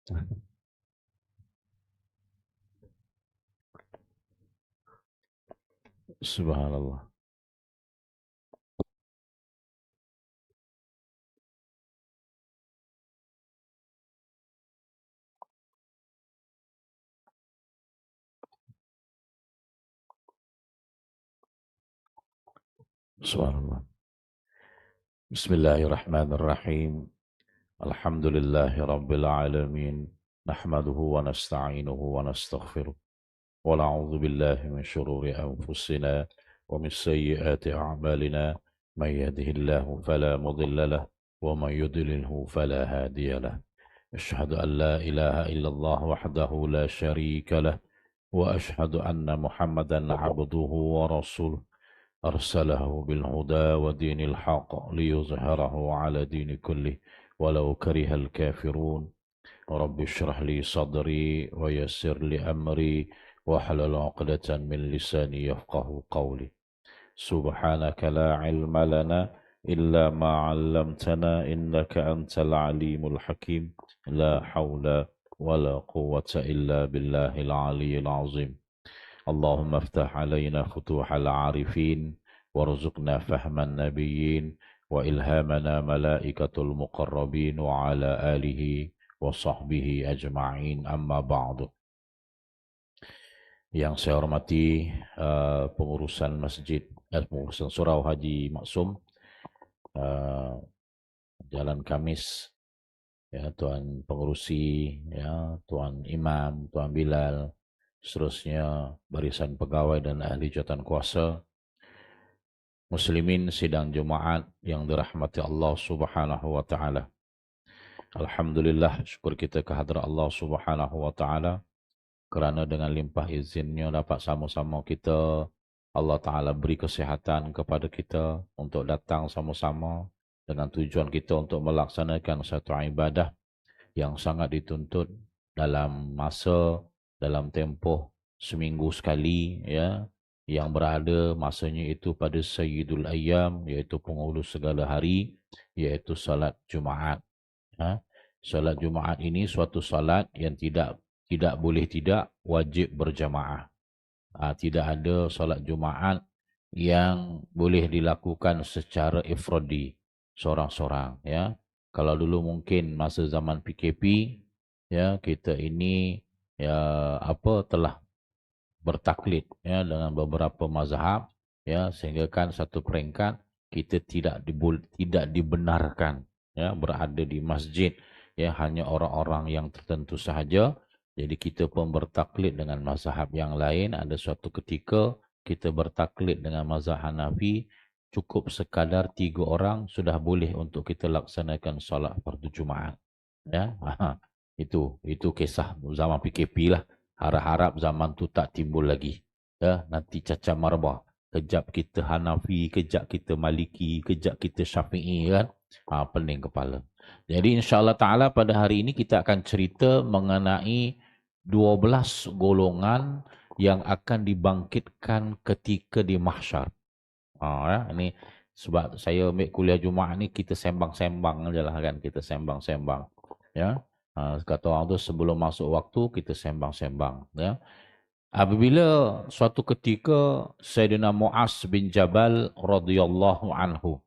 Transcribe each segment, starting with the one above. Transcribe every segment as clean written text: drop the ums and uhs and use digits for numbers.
Subhanallah. Subhanallah. Bismillahirrahmanirrahim. Alhamdulillahi rabbil alamin. Nahmaduhu wa nasta'inuhu wa nastaghfiruh. Wa na'udzu billahi min shururi anfusina wa min sayyiati a'malina. Man yahdihillahu fala mudilla lahu wa man yudlilhu fala hadiya lahu. Asyhadu an la ilaha illallah wahdahu la syarika lah wa asyhadu anna Muhammadan 'abduhu wa rasuluh. أرسله بالهدى ودين الحق ليظهره على دين كله ولو كره الكافرون رب اشرح لي صدري ويسر لي أمري واحلل عقدة من لساني يفقه قولي سبحانك لا علم لنا إلا ما علمتنا إنك أنت العليم الحكيم لا حول ولا قوة إلا بالله العلي العظيم اللهم افتح علينا فتوح العارفين وارزقنا فهم النبيين وإلهامنا ملائكة المقربين وعلى آله وصحبه أجمعين أما بعد. Yang saya hormati pengurusan masjid, pengurusan surau Haji Maksum, Jalan Kamis, ya Tuan Pengurusi, ya Tuan Imam, Tuan Bilal, seterusnya barisan pegawai dan ahli jawatan kuasa, muslimin sidang Jumaat yang dirahmati Allah Subhanahu wa taala. Alhamdulillah, syukur kita kehadrat Allah Subhanahu wa taala kerana dengan limpah izinnya dapat sama-sama kita, Allah taala beri kesihatan kepada kita untuk datang sama-sama dengan tujuan kita untuk melaksanakan satu ibadah yang sangat dituntut dalam tempoh seminggu sekali, ya, yang berada masanya itu pada Sayyidul Ayyam, iaitu penghulu segala hari, iaitu salat Jumaat. Salat Jumaat ini suatu salat yang tidak boleh tidak wajib berjamaah. Tidak ada salat Jumaat yang boleh dilakukan secara ifradi, seorang-seorang, ya. Kalau dulu mungkin masa zaman PKP, ya, kita ini ya telah bertaklid, ya, dengan beberapa mazhab, ya, sehingga kan satu peringkat kita tidak dibenarkan, ya, berada di masjid, ya, hanya orang-orang yang tertentu sahaja. Jadi kita pun bertaklid dengan mazhab yang lain. Ada suatu ketika kita bertaklid dengan mazhab Hanafi, cukup sekadar 3 orang sudah boleh untuk kita laksanakan solat fardu Jumaat, ya. Itu kisah zaman PKP lah. Harap-harap zaman tu tak timbul lagi. Ya, nanti cacah marbah. Kejap kita Hanafi, kejap kita Maliki, kejap kita Syafi'i, kan. Pening kepala. Jadi insya-Allah taala pada hari ini kita akan cerita mengenai 12 golongan yang akan dibangkitkan ketika di mahsyar. Ya, ini sebab saya ambil kuliah Jumaat ni kita sembang-sembang ajalah kan, kita sembang-sembang. Ya. Kata orang tu sebelum masuk waktu kita sembang-sembang, ya. Apabila suatu ketika Sayyidina Mu'az bin Jabal radhiyallahu anhu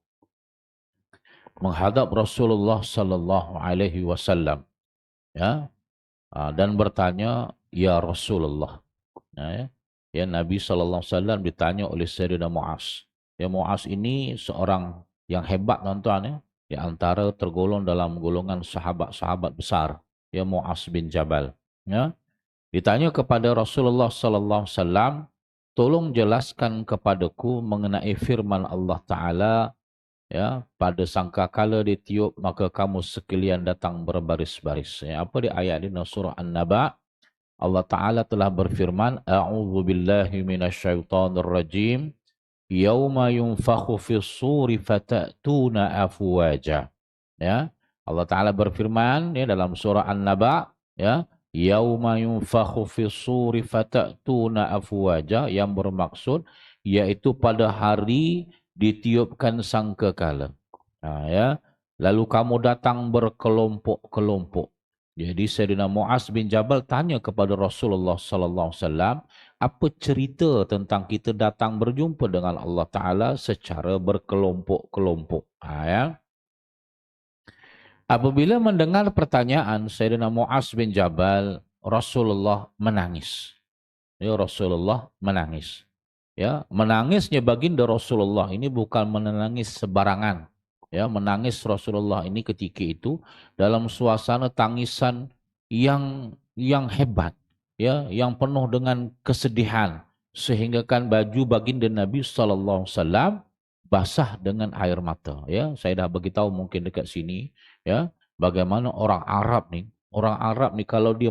menghadap Rasulullah sallallahu alaihi wasallam, ya, dan bertanya, "Ya Rasulullah." Ya, ya, Nabi sallallahu alaihi wasallam ditanya oleh Sayyidina Mu'az. Ya, Mu'az ini seorang yang hebat, tuan-tuan, ya. Di antara tergolong dalam golongan sahabat-sahabat besar, ya, Mu'az bin Jabal, ya. Ditanya kepada Rasulullah sallallahu alaihi wasallam, "Tolong jelaskan kepadaku mengenai firman Allah Taala, ya, pada sangkakala ditiup maka kamu sekalian datang berbaris-baris." Ya, apa di ayat ini surah An-Naba? Allah Taala telah berfirman, "A'udzu billahi minasyaitonir rajim. Yauma yunfakhu fis-suri fatatuna afwaja." Ya. Allah Taala berfirman, ya, dalam surah An-Naba, ya, yauma yunfakhu fis-suri fatatuna afwaja, yang bermaksud yaitu pada hari ditiupkan sangkakala. Ya, lalu kamu datang berkelompok-kelompok. Jadi Sayyidina Muaz bin Jabal tanya kepada Rasulullah sallallahu alaihi wasallam, apa cerita tentang kita datang berjumpa dengan Allah Taala secara berkelompok-kelompok. Ya. Apabila mendengar pertanyaan Sayyidina Muaz bin Jabal, Rasulullah menangis. Ya, Rasulullah menangis. Ya, menangisnya baginda Rasulullah ini bukan menangis sebarangan. Ya, menangis Rasulullah ini ketika itu dalam suasana tangisan yang hebat, ya, yang penuh dengan kesedihan sehingga kan baju baginda Nabi sallallahu alaihi wasallam basah dengan air mata, ya. Saya dah beritahu mungkin dekat sini, ya, bagaimana orang Arab nih kalau dia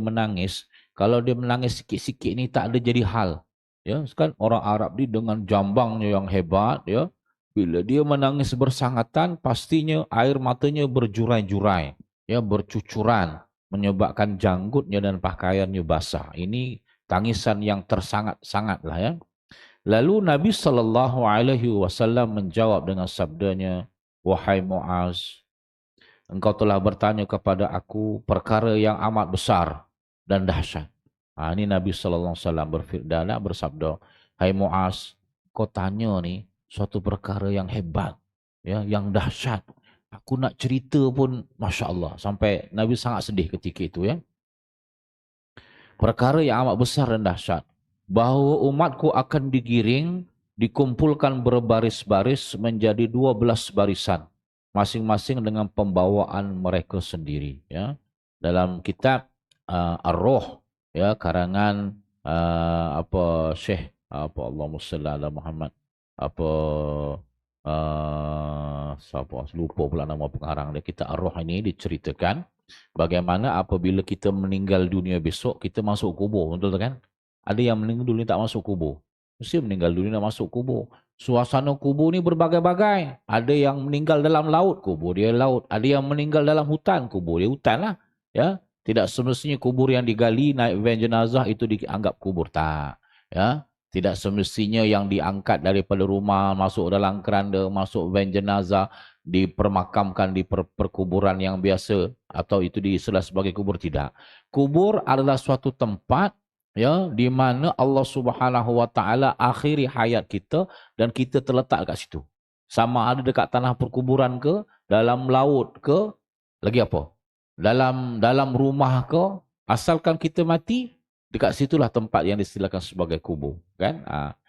menangis sikit-sikit ni tak ada jadi hal. Ya, kan orang Arab ni dengan jambangnya yang hebat, ya. Bila dia menangis bersangatan, pastinya air matanya berjurai-jurai, ya, bercucuran, menyebabkan janggutnya dan pakaiannya basah. Ini tangisan yang tersangat-sangat lah, ya. Lalu Nabi sallallahu alaihi wasallam menjawab dengan sabdanya, "Wahai Muaz, engkau telah bertanya kepada aku perkara yang amat besar dan dahsyat." Ini Nabi sallallahu alaihi wasallam bersabda, "Hai Muaz, kau tanya ni suatu perkara yang hebat, ya, yang dahsyat. Aku nak cerita pun masya-Allah." Sampai Nabi sangat sedih ketika itu, ya. Perkara yang amat besar dan dahsyat, bahawa umatku akan digiring, dikumpulkan berbaris-baris menjadi 12 barisan, masing-masing dengan pembawaan mereka sendiri, ya. Dalam kitab Ar-Ruh, ya, karangan Syekh Allahumma salli ala Muhammad, siapa lupa pula nama pengarang dia, kitab Ar-Ruh ini diceritakan bagaimana apabila kita meninggal dunia besok, kita masuk kubur, betul tak kan? Ada yang meninggal dunia tak masuk kubur. Mesti meninggal dunia nak masuk kubur. Suasana kubur ni berbagai-bagai. Ada yang meninggal dalam laut, kubur dia laut. Ada yang meninggal dalam hutan, kubur dia hutan lah. Ya, tidak semestinya kubur yang digali naik van jenazah itu dianggap kubur, tak. Ya, tidak semestinya yang diangkat daripada rumah masuk dalam keranda, masuk van jenazah dipermakamkan di perkuburan yang biasa atau itu diistilah sebagai kubur, tidak. Kubur adalah suatu tempat, ya, di mana Allah Subhanahu wa taala akhiri hayat kita dan kita terletak kat situ. Sama ada dekat tanah perkuburan ke, dalam laut ke, lagi apa? Dalam rumah ke, asalkan kita mati, dekat situlah tempat yang distilahkan sebagai kubur, kan?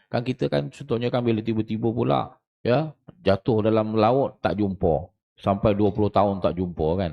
Kan kita kan contohnya kan bila tiba-tiba pula, ya, jatuh dalam laut tak jumpa sampai 20 tahun tak jumpa, kan,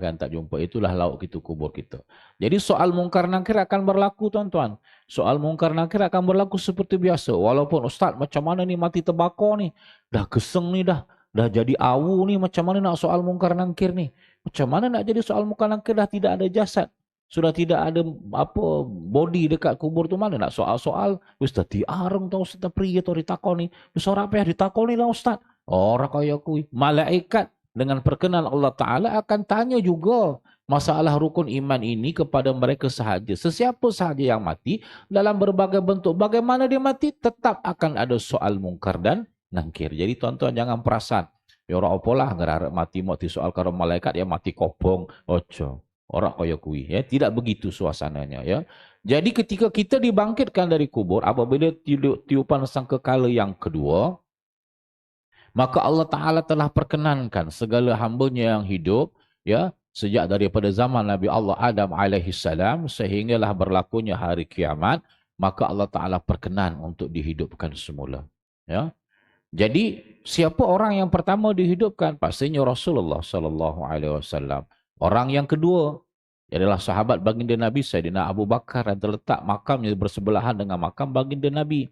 kan tak jumpa, itulah laut kita, kubur kita. Jadi soal mungkar nakir akan berlaku, tuan-tuan. Soal mungkar nakir akan berlaku seperti biasa. Walaupun ustaz macam mana ni mati terbakar ni, dah keseng ni, dah jadi awu ni, macam mana nak soal mungkar nakir ni, macam mana nak jadi soal mungkar nakir, dah tidak ada jasad, sudah tidak ada body dekat kubur tu, mana nak soal-soal. Ustaz diarang tau Ustaz pria tu ditakon ni. Ustaz apa yang ditakon ni lah Ustaz? Orang kaya kui. Malaikat dengan perkenan Allah Ta'ala akan tanya juga masalah rukun iman ini kepada mereka sahaja. Sesiapa sahaja yang mati dalam berbagai bentuk, bagaimana dia mati, tetap akan ada soal mungkar dan nangkir. Jadi tuan-tuan jangan perasan, ya orang apalah ngerarek mati soal karo malaikat, ya mati kobong. Ojo. Orang kaya kui, ya, tidak begitu suasananya, ya. Jadi ketika kita dibangkitkan dari kubur, apabila tiupan sangkakala yang kedua, maka Allah Ta'ala telah perkenankan segala hambanya yang hidup, ya, sejak daripada zaman Nabi Allah Adam alaihi salam sehinggalah berlakunya hari kiamat, maka Allah Ta'ala perkenan untuk dihidupkan semula, ya. Jadi siapa orang yang pertama dihidupkan? Pastinya Rasulullah sallallahu alaihi wasallam. Orang yang kedua adalah sahabat baginda Nabi Sayyidina Abu Bakar yang terletak makamnya bersebelahan dengan makam baginda Nabi.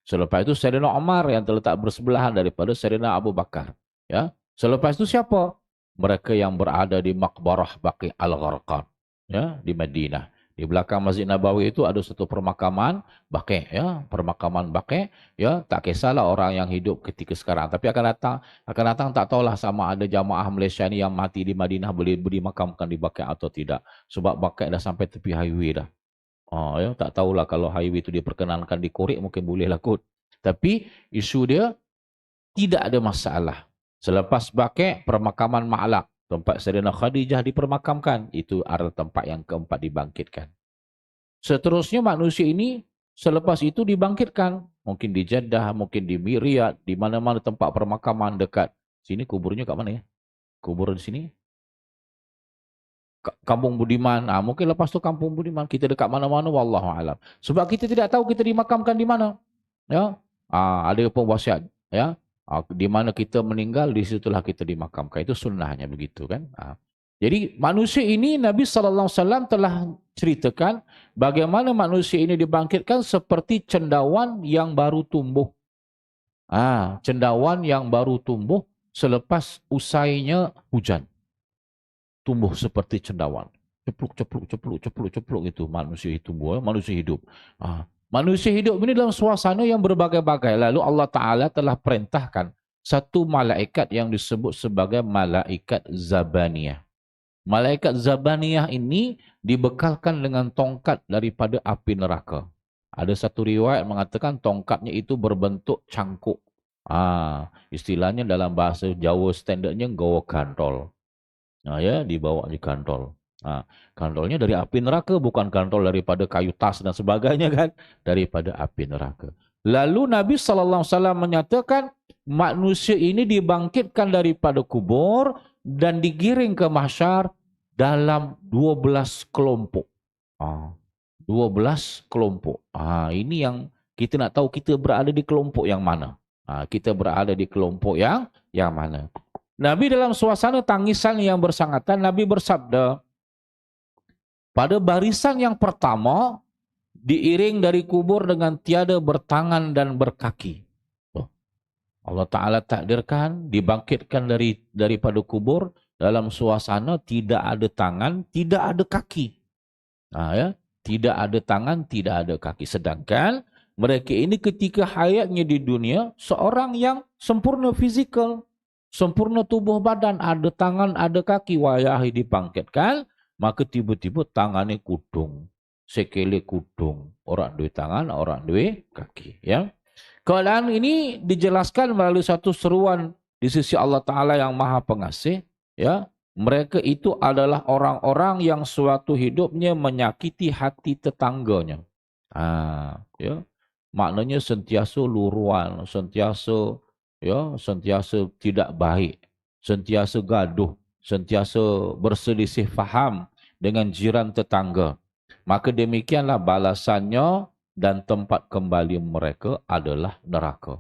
Selepas itu Sayyidina Umar yang terletak bersebelahan daripada Sayyidina Abu Bakar. Ya. Selepas itu siapa? Mereka yang berada di Maqbarah Baqi Al-Gharqad, ya, di Madinah. Di belakang Masjid Nabawi itu ada satu permakaman Baqi, ya, permakaman Baqi, ya, tak kisahlah orang yang hidup ketika sekarang, tapi akan datang tak tahulah sama ada jamaah Malaysia ni yang mati di Madinah boleh dimakamkan di Baqi atau tidak, sebab Baqi dah sampai tepi highway dah. Ya, tak tahulah kalau highway itu diperkenankan dikorek mungkin bolehlah kot. Tapi isu dia tidak ada masalah. Selepas Baqi, permakaman Ma'laq, Tempat Sayyidina Khadijah dipermakamkan, itu adalah tempat yang keempat dibangkitkan. Seterusnya manusia ini selepas itu dibangkitkan. Mungkin di Jeddah, mungkin di Riyadh, di mana-mana tempat permakaman dekat. Sini kuburnya kat mana ya? Kubur di sini? Kampung Budiman. Mungkin lepas tu Kampung Budiman. Kita dekat mana-mana, wallahualam. Sebab kita tidak tahu kita dimakamkan di mana. Ya, ada pun wasiat. Ya, di mana kita meninggal, di situlah kita dimakamkan. Itu sunnahnya begitu kan. Jadi manusia ini Nabi SAW telah ceritakan bagaimana manusia ini dibangkitkan seperti cendawan yang baru tumbuh. Cendawan yang baru tumbuh selepas usainya hujan. Tumbuh seperti cendawan. Cepluk, cepluk, cepluk, cepluk, cepluk itu manusia itu tumbuh, manusia hidup. Manusia hidup ini dalam suasana yang berbagai-bagai. Lalu Allah Ta'ala telah perintahkan satu malaikat yang disebut sebagai malaikat Zabaniyah. Malaikat Zabaniyah ini dibekalkan dengan tongkat daripada api neraka. Ada satu riwayat mengatakan tongkatnya itu berbentuk cangkuk. Istilahnya dalam bahasa Jawa standardnya gawa kantol. Ya, dibawa di kantol. Kantolnya dari api neraka, bukan kantol daripada kayu tas dan sebagainya kan, daripada api neraka. Lalu Nabi SAW menyatakan manusia ini dibangkitkan daripada kubur dan digiring ke mahsyar dalam 12 kelompok. 12 kelompok. Ini yang kita nak tahu kita berada di kelompok yang mana. Kita berada di kelompok yang mana. Nabi dalam suasana tangisan yang bersangatan, Nabi bersabda, pada barisan yang pertama, diiring dari kubur dengan tiada bertangan dan berkaki. Allah Ta'ala takdirkan, dibangkitkan daripada kubur, dalam suasana tidak ada tangan, tidak ada kaki. Tidak ada tangan, tidak ada kaki. Sedangkan mereka ini ketika hayatnya di dunia, seorang yang sempurna fizikal, sempurna tubuh badan, ada tangan, ada kaki, wayahi dibangkitkan, maka tiba-tiba tangannya kudung, sekele kudung, orang dua tangan, orang dua kaki. Ya, keadaan ini dijelaskan melalui satu seruan di sisi Allah Ta'ala yang Maha Pengasih. Ya, mereka itu adalah orang-orang yang suatu hidupnya menyakiti hati tetangganya. Ya, maknanya sentiasa luruan, sentiasa tidak baik, sentiasa gaduh, sentiasa berselisih faham dengan jiran tetangga. Maka demikianlah balasannya dan tempat kembali mereka adalah neraka.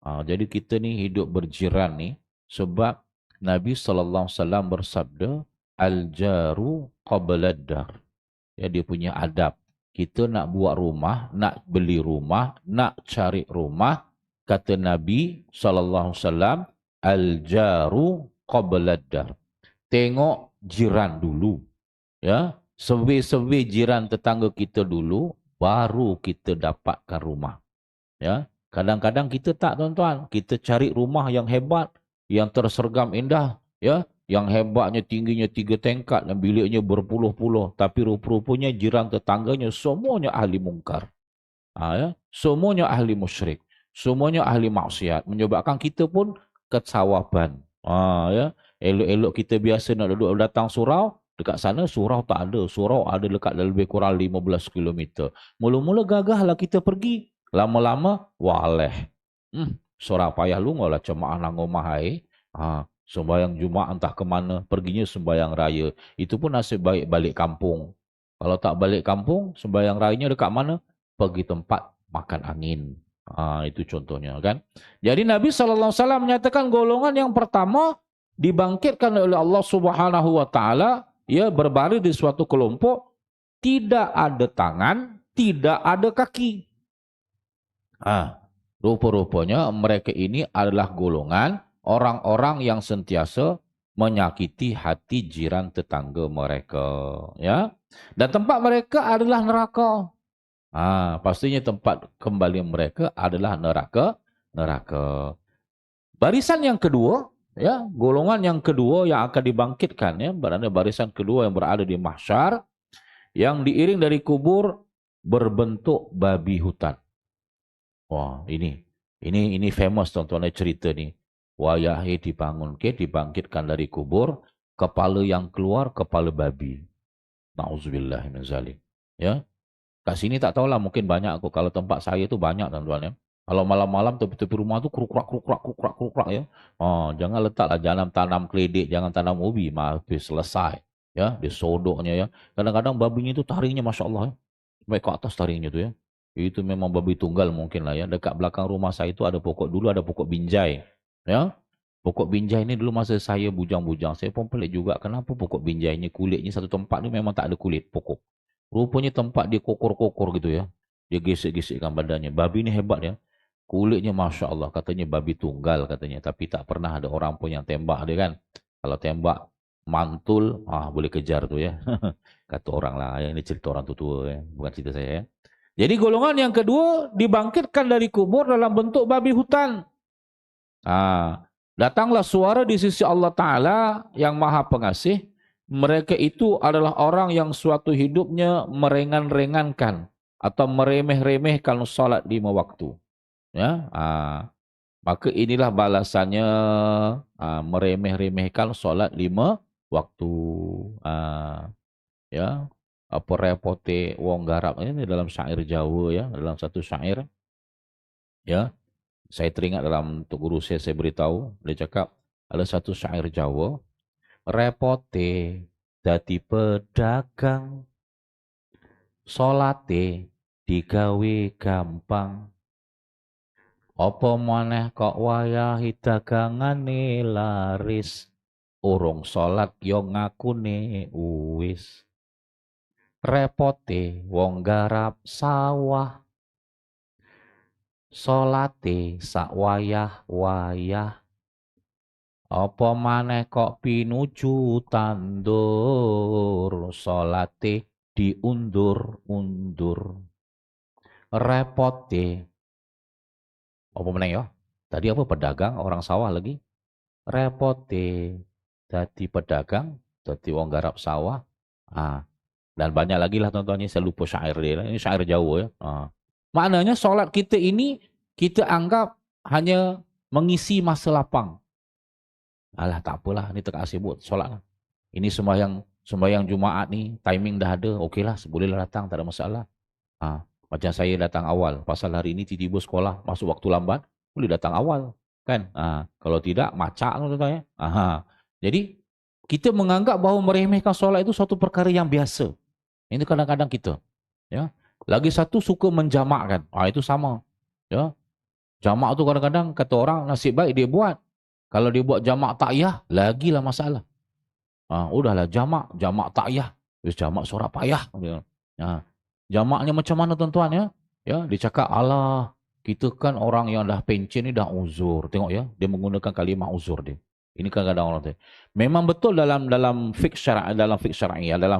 Jadi kita ni hidup berjiran ni sebab Nabi SAW bersabda, Al-jaru qabla ad-dar. Ya, dia punya adab. Kita nak buat rumah, nak beli rumah, nak cari rumah, kata Nabi SAW, Al-jaru qabla ad-dar. Tengok jiran dulu. Ya, survey jiran tetangga kita dulu, baru kita dapatkan rumah. Ya, kadang-kadang kita tak, tuan-tuan. Kita cari rumah yang hebat, yang tersergam indah, ya, yang hebatnya tingginya 3 tingkat dan biliknya berpuluh-puluh, tapi rupa-rupanya jiran tetangganya semuanya ahli mungkar. Ya, semuanya ahli musyrik, semuanya ahli maksiat, menyebabkan kita pun kesawaban. Ya, elok-elok kita biasa nak duduk datang surau, dekat sana surau tak ada, surau ada dekat lebih kurang 15 km. Mula-mula gagahlah kita pergi, lama-lama waleh. Surau payah lu ngolah cemaah nang omah ai. Sembayang Jumaat entah ke mana, perginya sembayang raya. Itu pun nasib baik balik kampung. Kalau tak balik kampung, sembayang rayanya dekat mana? Pergi tempat makan angin. Itu contohnya kan. Jadi Nabi SAW menyatakan golongan yang pertama dibangkitkan oleh Allah Subhanahu Wa Taala, ya, berbaris di suatu kelompok, tidak ada tangan, tidak ada kaki. Rupa-rupanya mereka ini adalah golongan orang-orang yang sentiasa menyakiti hati jiran tetangga mereka, ya. Dan tempat mereka adalah neraka. Pastinya tempat kembali mereka adalah neraka. Barisan yang kedua, ya, golongan yang kedua yang akan dibangkitkan, ya, berada barisan kedua yang berada di mahsyar, yang diiring dari kubur berbentuk babi hutan. Wah, ini famous, tuan-tuan, cerita ni. Wayahe dibangkitkan dari kubur, kepala yang keluar kepala babi. Nauzubillah min zalik. Ya. Kat sini tak tahulah, mungkin banyak kok. Kalau tempat saya tu banyak tuan-tuan ya. Kalau malam-malam tepi-tepi rumah tu krukrak ya. Oh, jangan letaklah, jangan tanam keledek, jangan tanam ubi, habis selesai. Ya, dia sodoknya ya. Kadang-kadang babinya tu taringnya masya-Allah ya. Sampai ke atas taringnya tu ya. Itu memang babi tunggal mungkin lah ya. Dekat belakang rumah saya itu ada pokok, dulu ada pokok binjai. Ya. Pokok binjai ni dulu masa saya bujang-bujang, saya pun pelik juga kenapa pokok binjai ni kulitnya satu tempat ni memang tak ada kulit pokok. Rupanya tempat dia kokor-kokor gitu ya. Dia gesek-gesekkan badannya. Babi ni hebat ya. Kulitnya Masya Allah. Katanya babi tunggal katanya. Tapi tak pernah ada orang pun yang tembak dia kan. Kalau tembak mantul, boleh kejar tu ya. Kata orang lah. Ini cerita orang tua ya. Bukan cerita saya ya. Jadi golongan yang kedua dibangkitkan dari kubur dalam bentuk babi hutan. Datanglah suara di sisi Allah Ta'ala yang maha pengasih. Mereka itu adalah orang yang suatu hidupnya merengan-rengankan atau meremeh-remehkan salat 5 waktu. Ya, maka inilah balasannya, meremeh-remehkan salat 5 waktu. Ya, apa repote wong garap ini dalam syair Jawa ya, dalam satu syair. Ya, saya teringat dalam untuk guru saya beritahu, dia cakap ada satu syair Jawa, repote dadi pedagang, salate digawe gampang. Apa maneh kok wayahe dagangane laris, urung salat yo ngakune wis. Repote wong garap sawah, salate sak wayah-wayah. Apa maneh kok pinuju tandur, salate diundur-undur. Repote. Apa meneh ya? Tadi apa pedagang, orang sawah lagi. Repote. Dadi pedagang, dadi wong garap sawah. Dan banyak lagi lah tontonnya, saya lupa syair dia. Ini syair Jawa ya. Maknanya solat kita ini kita anggap hanya mengisi masa lapang. Alah tak apalah, ini tak sibuk solat lah. Ini sembahyang Jumaat ni, timing dah ada, okeylah, bolehlah datang, tak ada masalah. Macam saya datang awal, pasal hari ini tiba-tiba sekolah masuk waktu lambat, boleh datang awal. Kan? Kalau tidak, macak tuan-tuan ya. Jadi, kita menganggap bahawa meremehkan solat itu suatu perkara yang biasa. Ini kadang-kadang kita. Ya. Lagi satu, suka menjamakkan. Itu sama. Ya. Jamak tu kadang-kadang kata orang nasib baik dia buat. Kalau dia buat jamak takyah, lagilah masalah. Udahlah jamak takyah. Jamak sorak payah. Jamaknya macam mana tuan-tuan ya? Ya, dia cakap, alah, kita kan orang yang dah pencen ni dah uzur. Tengok ya, dia menggunakan kalimah uzur dia. Ini kadang-kadang orang tu. Memang betul dalam fiqh syar'i, dalam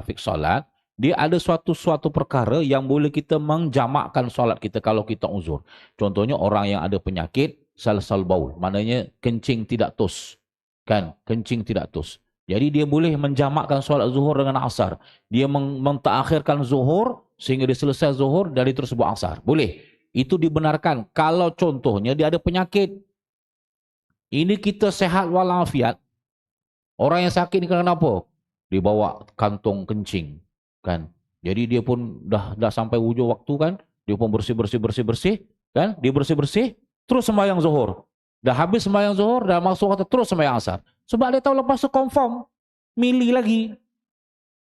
fiqh salat, dia ada suatu perkara yang boleh kita menjamakkan solat kita kalau kita uzur. Contohnya orang yang ada penyakit salsal baul, maknanya kencing tidak tos. Kan? Kencing tidak tos. Jadi dia boleh menjamakkan solat zuhur dengan asar. Dia mentaakhirkan zuhur sehingga dia selesai zuhur dari tersebut asar. Boleh. Itu dibenarkan kalau contohnya dia ada penyakit. Ini kita sehat walafiat. Orang yang sakit ni kenapa? Dia bawa kantong kencing. Kan? Jadi dia pun dah sampai hujung waktu kan. Dia pun bersih. Kan? Dia bersih. Terus sembahyang zuhur. Dah habis sembahyang zuhur, dah masuk waktu terus sembahyang asar. Sebab dia tahu lepas tu confirm. Milih lagi.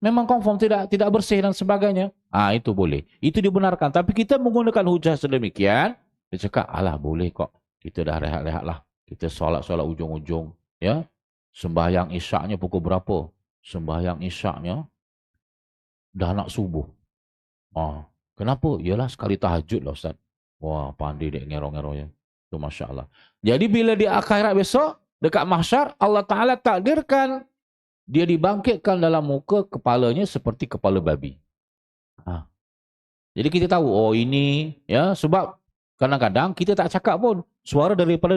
Memang confirm tidak bersih dan sebagainya. Itu boleh. Itu dibenarkan. Tapi kita menggunakan hujah sedemikian. Dia cakap, alah boleh kok. Kita dah rehat-rehat lah. Kita solat-solat ujung-ujung. Ya. Sembahyang isyaknya pukul berapa? Sembahyang isyaknya dah nak subuh. Kenapa? Yalah sekali tahajud lah Ustaz. Wah, pandai dek ngero-ngero ya. Itu Masya Allah. Jadi bila di akhirat besok, dekat mahsyar, Allah Ta'ala takdirkan dia dibangkitkan dalam muka kepalanya seperti kepala babi. Jadi kita tahu, ini ya, sebab kadang-kadang kita tak cakap pun. Suara daripada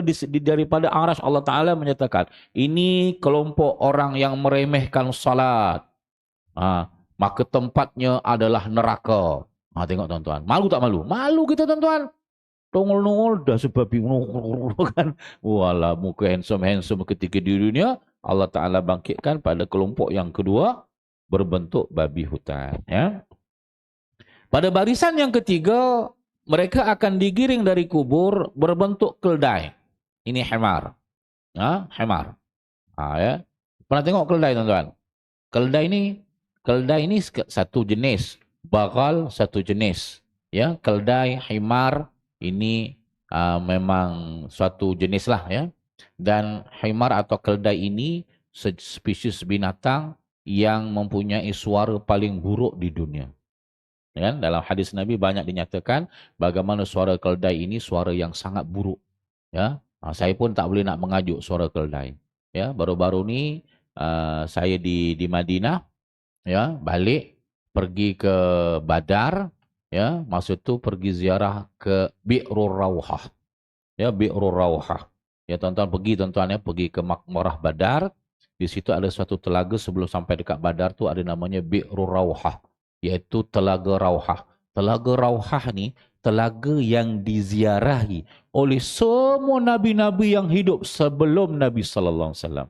arasy Allah Ta'ala menyatakan, ini kelompok orang yang meremehkan salat. Maka tempatnya adalah neraka. Tengok tuan-tuan. Malu tak malu? Malu kita tuan-tuan. Tongol-nongol dah sebab kan. Walah muka handsome ketika di dunia. Allah Ta'ala bangkitkan pada kelompok yang kedua berbentuk babi hutan. Ya. Pada barisan yang ketiga, mereka akan digiring dari kubur berbentuk keldai. Ini himar. Himar. Ya. Pernah tengok keldai, tuan-tuan? Keldai ini satu jenis. Bagal satu jenis. Ya, keldai, himar ini memang suatu jenis lah ya. Dan himar atau keldai ini spesies binatang yang mempunyai suara paling buruk di dunia. Ya, dalam hadis Nabi banyak dinyatakan bagaimana suara keldai ini suara yang sangat buruk. Ya, saya pun tak boleh nak mengajuk suara keldai. Ya, baru-baru ni saya di Madinah, ya, balik pergi ke Badar, ya, masa tu pergi ziarah ke Bi'rur Rawhah. Ya, Bi'rur Rawhah. Ya, tuan-tuan pergi, tuan-tuan ya, pergi ke Makmarah Badar. Di situ ada suatu telaga sebelum sampai dekat Badar tu ada namanya Bi'rur Rawhah, iaitu Telaga Rawhah. Telaga Rawhah ni telaga yang diziarahi oleh semua nabi-nabi yang hidup sebelum Nabi sallallahu alaihi wasallam.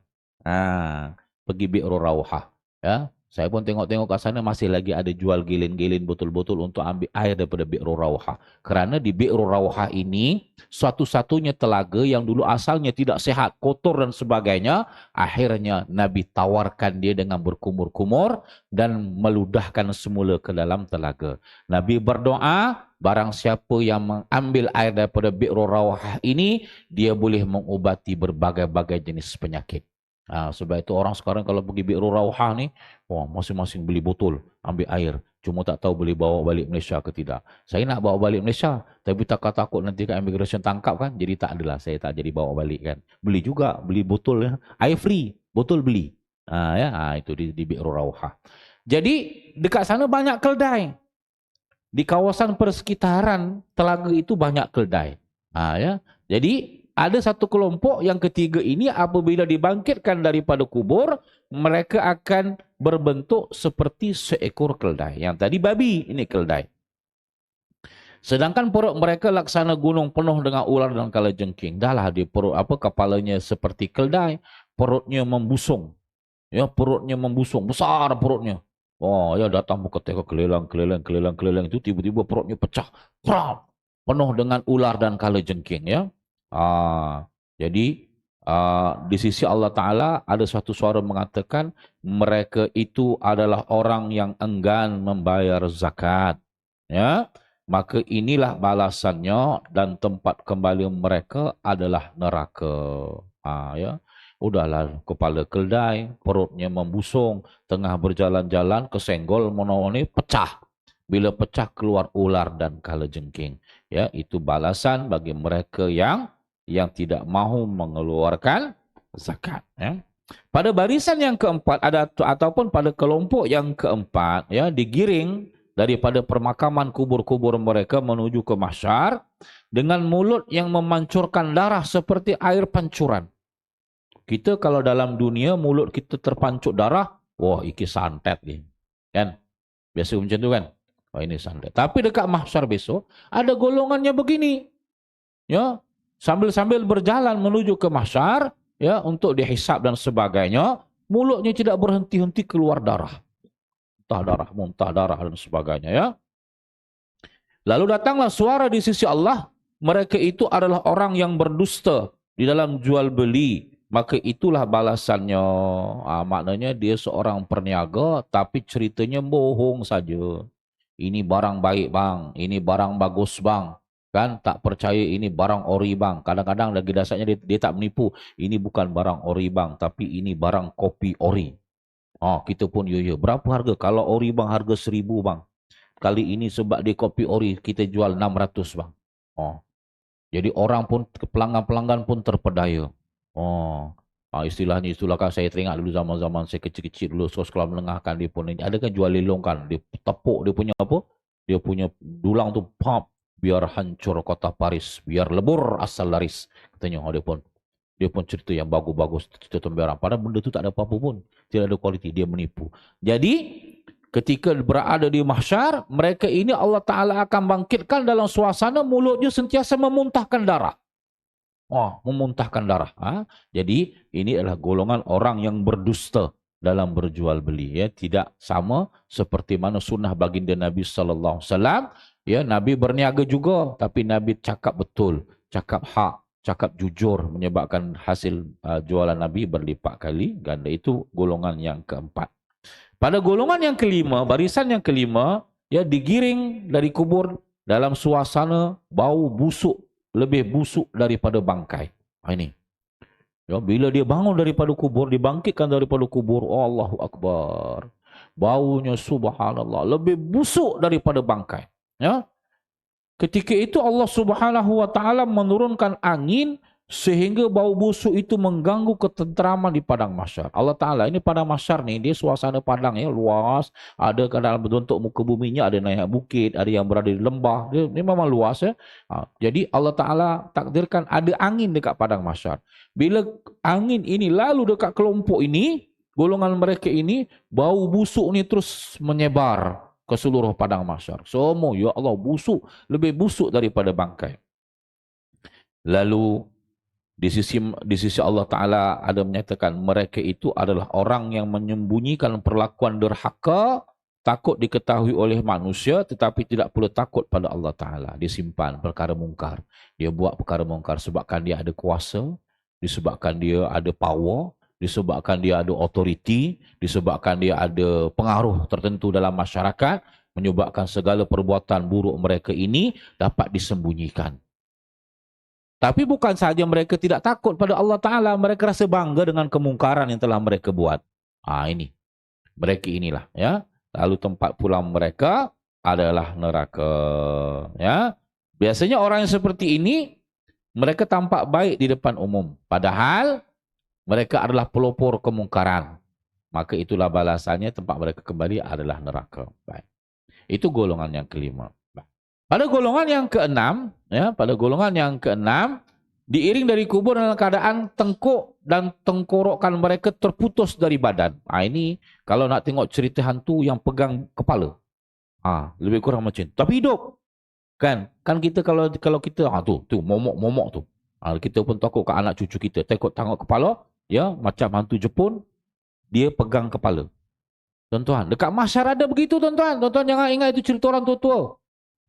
Pergi Bi'rur Rawhah, ya. Saya pun tengok-tengok kat sana masih lagi ada jual gilin-gilin botol-botol untuk ambil air daripada Bi'rur Rawhah. Kerana di Bi'rur Rawhah ini satu-satunya telaga yang dulu asalnya tidak sehat, kotor dan sebagainya, akhirnya Nabi tawarkan dia dengan berkumur-kumur dan meludahkan semula ke dalam telaga. Nabi berdoa, barang siapa yang mengambil air daripada Bi'rur Rawhah ini, dia boleh mengubati berbagai-bagai jenis penyakit. Sebab itu orang sekarang kalau pergi Bi'rur Rawhah ni, masing-masing beli botol, ambil air. Cuma tak tahu boleh bawa balik Malaysia ke tidak. Saya nak bawa balik Malaysia, tapi takut nanti kat immigration tangkap kan, jadi tak adalah, saya tak jadi bawa balik kan. Beli juga, beli botol ya. Air free, botol beli. Itu di Bi'rur Rawhah. Jadi dekat sana banyak keldai. Di kawasan persekitaran telaga itu banyak keldai. Ya. Jadi ada satu kelompok yang ketiga ini apabila dibangkitkan daripada kubur, mereka akan berbentuk seperti seekor keldai. Yang tadi babi, ini keldai. Sedangkan perut mereka laksana gunung penuh dengan ular dan kalajengking. Dahlah di perut kepalanya seperti keldai, perutnya membusung. Ya, perutnya membusung, besar perutnya. Ya datang ketika keliling itu tiba-tiba perutnya pecah. Penuh dengan ular dan kalajengking ya. Jadi di sisi Allah Ta'ala ada satu suara mengatakan mereka itu adalah orang yang enggan membayar zakat. Ya, maka inilah balasannya dan tempat kembali mereka adalah neraka. Ya, udahlah kepala keldai, perutnya membusung, tengah berjalan-jalan kesenggol monowoni pecah. Bila pecah keluar ular dan kalajengking. Ya, itu balasan bagi mereka yang tidak mahu mengeluarkan zakat. Ya. Pada barisan yang keempat ataupun pada kelompok yang keempat, ya, digiring daripada permakaman kubur-kubur mereka menuju ke mahsyar dengan mulut yang memancurkan darah seperti air pancuran. Kita kalau dalam dunia mulut kita terpancur darah, iki santet ni. Kan? Biasa macam tu kan? Ini santet. Tapi dekat mahsyar besok ada golongannya begini. Ya, sambil-sambil berjalan menuju ke mahsyar, ya, untuk dihisab dan sebagainya, mulutnya tidak berhenti-henti keluar darah. Muntah darah dan sebagainya, ya. Lalu datanglah suara di sisi Allah, mereka itu adalah orang yang berdusta di dalam jual beli, maka itulah balasannya. Maknanya dia seorang perniaga tapi ceritanya bohong saja. Ini barang baik bang, ini barang bagus bang. Kan tak percaya ini barang ori bang. Kadang-kadang lagi dasarnya dia tak menipu. Ini bukan barang ori bang, tapi ini barang kopi ori. Kita pun ya. Berapa harga? Kalau ori bang harga 1,000 bang. Kali ini sebab dia kopi ori kita jual 600 bang. Jadi orang pun, pelanggan-pelanggan pun terpedaya. Istilahnya kan saya teringat dulu zaman-zaman saya kecil-kecil dulu sekolah menengah kan dia pun ada kan jual lelong kan, dia tepuk dia punya dia punya dulang tu pop biar hancur kota Paris, biar lebur asal laris katanya. Dia pun cerita yang bagus-bagus, cerita temberang, padahal benda tu tak ada apa-apa pun, tidak ada kualiti, dia menipu. Jadi ketika berada di mahsyar, mereka ini Allah Ta'ala akan bangkitkan dalam suasana mulutnya sentiasa memuntahkan darah. memuntahkan darah. Jadi ini adalah golongan orang yang berdusta dalam berjual beli, ya, tidak sama seperti mana sunnah baginda Nabi sallallahu alaihi wasallam. Ya, Nabi berniaga juga, tapi Nabi cakap betul, cakap hak, cakap jujur, menyebabkan hasil jualan Nabi berlipat kali ganda. Itu golongan yang keempat. Pada golongan yang kelima, barisan yang kelima, ya, digiring dari kubur dalam suasana bau busuk, lebih busuk daripada bangkai. Ini. Ya, bila dia bangun daripada kubur, dibangkitkan daripada kubur, oh, Allahu Akbar. Baunya subhanallah, lebih busuk daripada bangkai. Ya. Ketika itu Allah Subhanahu wa taala menurunkan angin sehingga bau busuk itu mengganggu ketenteraman di padang mahsyar. Allah Taala, ini padang mahsyar nih, dia suasana padang ya, luas, ada dalam bentuk muka buminya, ada naik bukit, ada yang berada di lembah. Ini memang luas ya. Jadi Allah Taala takdirkan ada angin dekat padang mahsyar. Bila angin ini lalu dekat kelompok ini, golongan mereka ini, bau busuk ni terus menyebar ke seluruh padang mahsyar. Semua, ya Allah, busuk, lebih busuk daripada bangkai. Lalu di sisi Allah Ta'ala ada menyatakan mereka itu adalah orang yang menyembunyikan perlakuan derhaka, takut diketahui oleh manusia, tetapi tidak perlu takut pada Allah Ta'ala. Dia simpan perkara mungkar. Dia buat perkara mungkar sebabkan dia ada kuasa, disebabkan dia ada power, disebabkan dia ada authority, disebabkan dia ada pengaruh tertentu dalam masyarakat, menyebabkan segala perbuatan buruk mereka ini dapat disembunyikan. Tapi bukan sahaja mereka tidak takut pada Allah Ta'ala, mereka rasa bangga dengan kemungkaran yang telah mereka buat. Ini. Mereka inilah. Ya. Lalu tempat pulang mereka adalah neraka. Ya. Biasanya orang yang seperti ini, mereka tampak baik di depan umum. Padahal, mereka adalah pelopor kemungkaran. Maka itulah balasannya, tempat mereka kembali adalah neraka. Baik. Itu golongan yang kelima. Pada golongan yang keenam, ya, diiring dari kubur dalam keadaan tengkuk dan tenggorokan mereka terputus dari badan. Ini kalau nak tengok cerita hantu yang pegang kepala. Lebih kurang macam itu. Tapi hidup. Kan kita kalau kita tu momok tu. Kita pun takut ke anak cucu kita. Tengok kepala, ya, macam hantu Jepun, dia pegang kepala. Tuan-tuan, dekat mahsyar ada begitu, tuan-tuan. Tuan-tuan jangan ingat itu cerita orang tua-tua.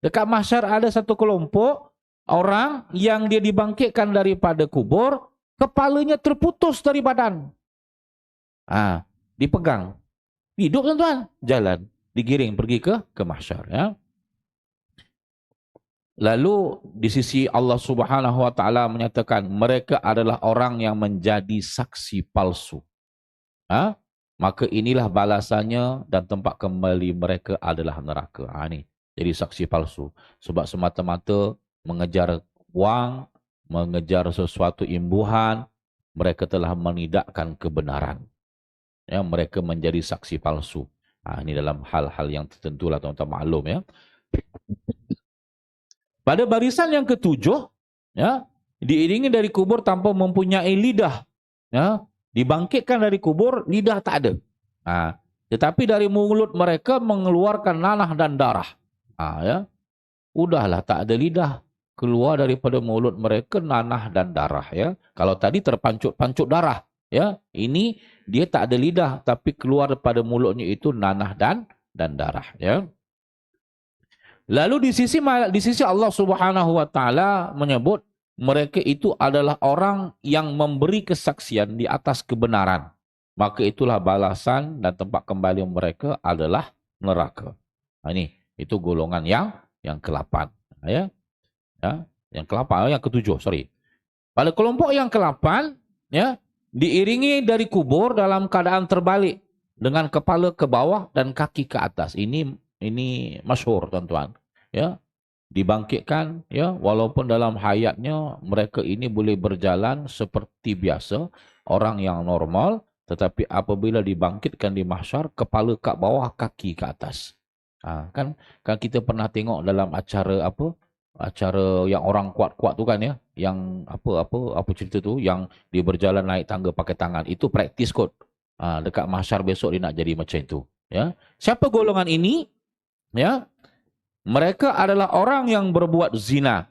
Dekat mahsyar ada satu kelompok orang yang dia dibangkitkan daripada kubur, kepalanya terputus dari badan. Dipegang. Hidup, tuan-tuan. Jalan. Digiring pergi ke mahsyar. Ya. Lalu di sisi Allah Subhanahu wa taala menyatakan mereka adalah orang yang menjadi saksi palsu. Maka inilah balasannya dan tempat kembali mereka adalah neraka. Ini. Jadi saksi palsu. Sebab semata-mata mengejar wang, mengejar sesuatu imbuhan, mereka telah menidakkan kebenaran. Ya, mereka menjadi saksi palsu. Ini dalam hal-hal yang tertentu lah, tuan-tuan maklum ya. Pada barisan yang ketujuh, ya, diiringi dari kubur tanpa mempunyai lidah. Ya, dibangkitkan dari kubur, lidah tak ada. Tetapi dari mulut mereka mengeluarkan nanah dan darah. Ya, udahlah tak ada lidah, keluar daripada mulut mereka nanah dan darah. Ya, kalau tadi terpancut-pancut darah, ya, ini dia tak ada lidah, tapi keluar daripada mulutnya itu nanah dan darah. Ya. Lalu di sisi Allah Subhanahu wa taala menyebut mereka itu adalah orang yang memberi kesaksian di atas kebenaran. Maka itulah balasan dan tempat kembali mereka adalah neraka. Ini. Itu golongan yang ke-8. Ya. Yang ke-8, yang ke-7, sorry. Pada kelompok yang ke-8, ya, diiringi dari kubur dalam keadaan terbalik dengan kepala ke bawah dan kaki ke atas. Ini masyhur, tuan-tuan. Ya. Dibangkitkan, ya, walaupun dalam hayatnya mereka ini boleh berjalan seperti biasa, orang yang normal, tetapi apabila dibangkitkan di mahsyar, kepala ke bawah, kaki ke atas. Kan kita pernah tengok dalam acara yang orang kuat-kuat tu kan, ya, yang apa cerita tu, yang dia berjalan naik tangga pakai tangan, itu praktis kot. Dekat mahsyar besok dia nak jadi macam itu, ya. Siapa golongan ini? Ya, mereka adalah orang yang berbuat zina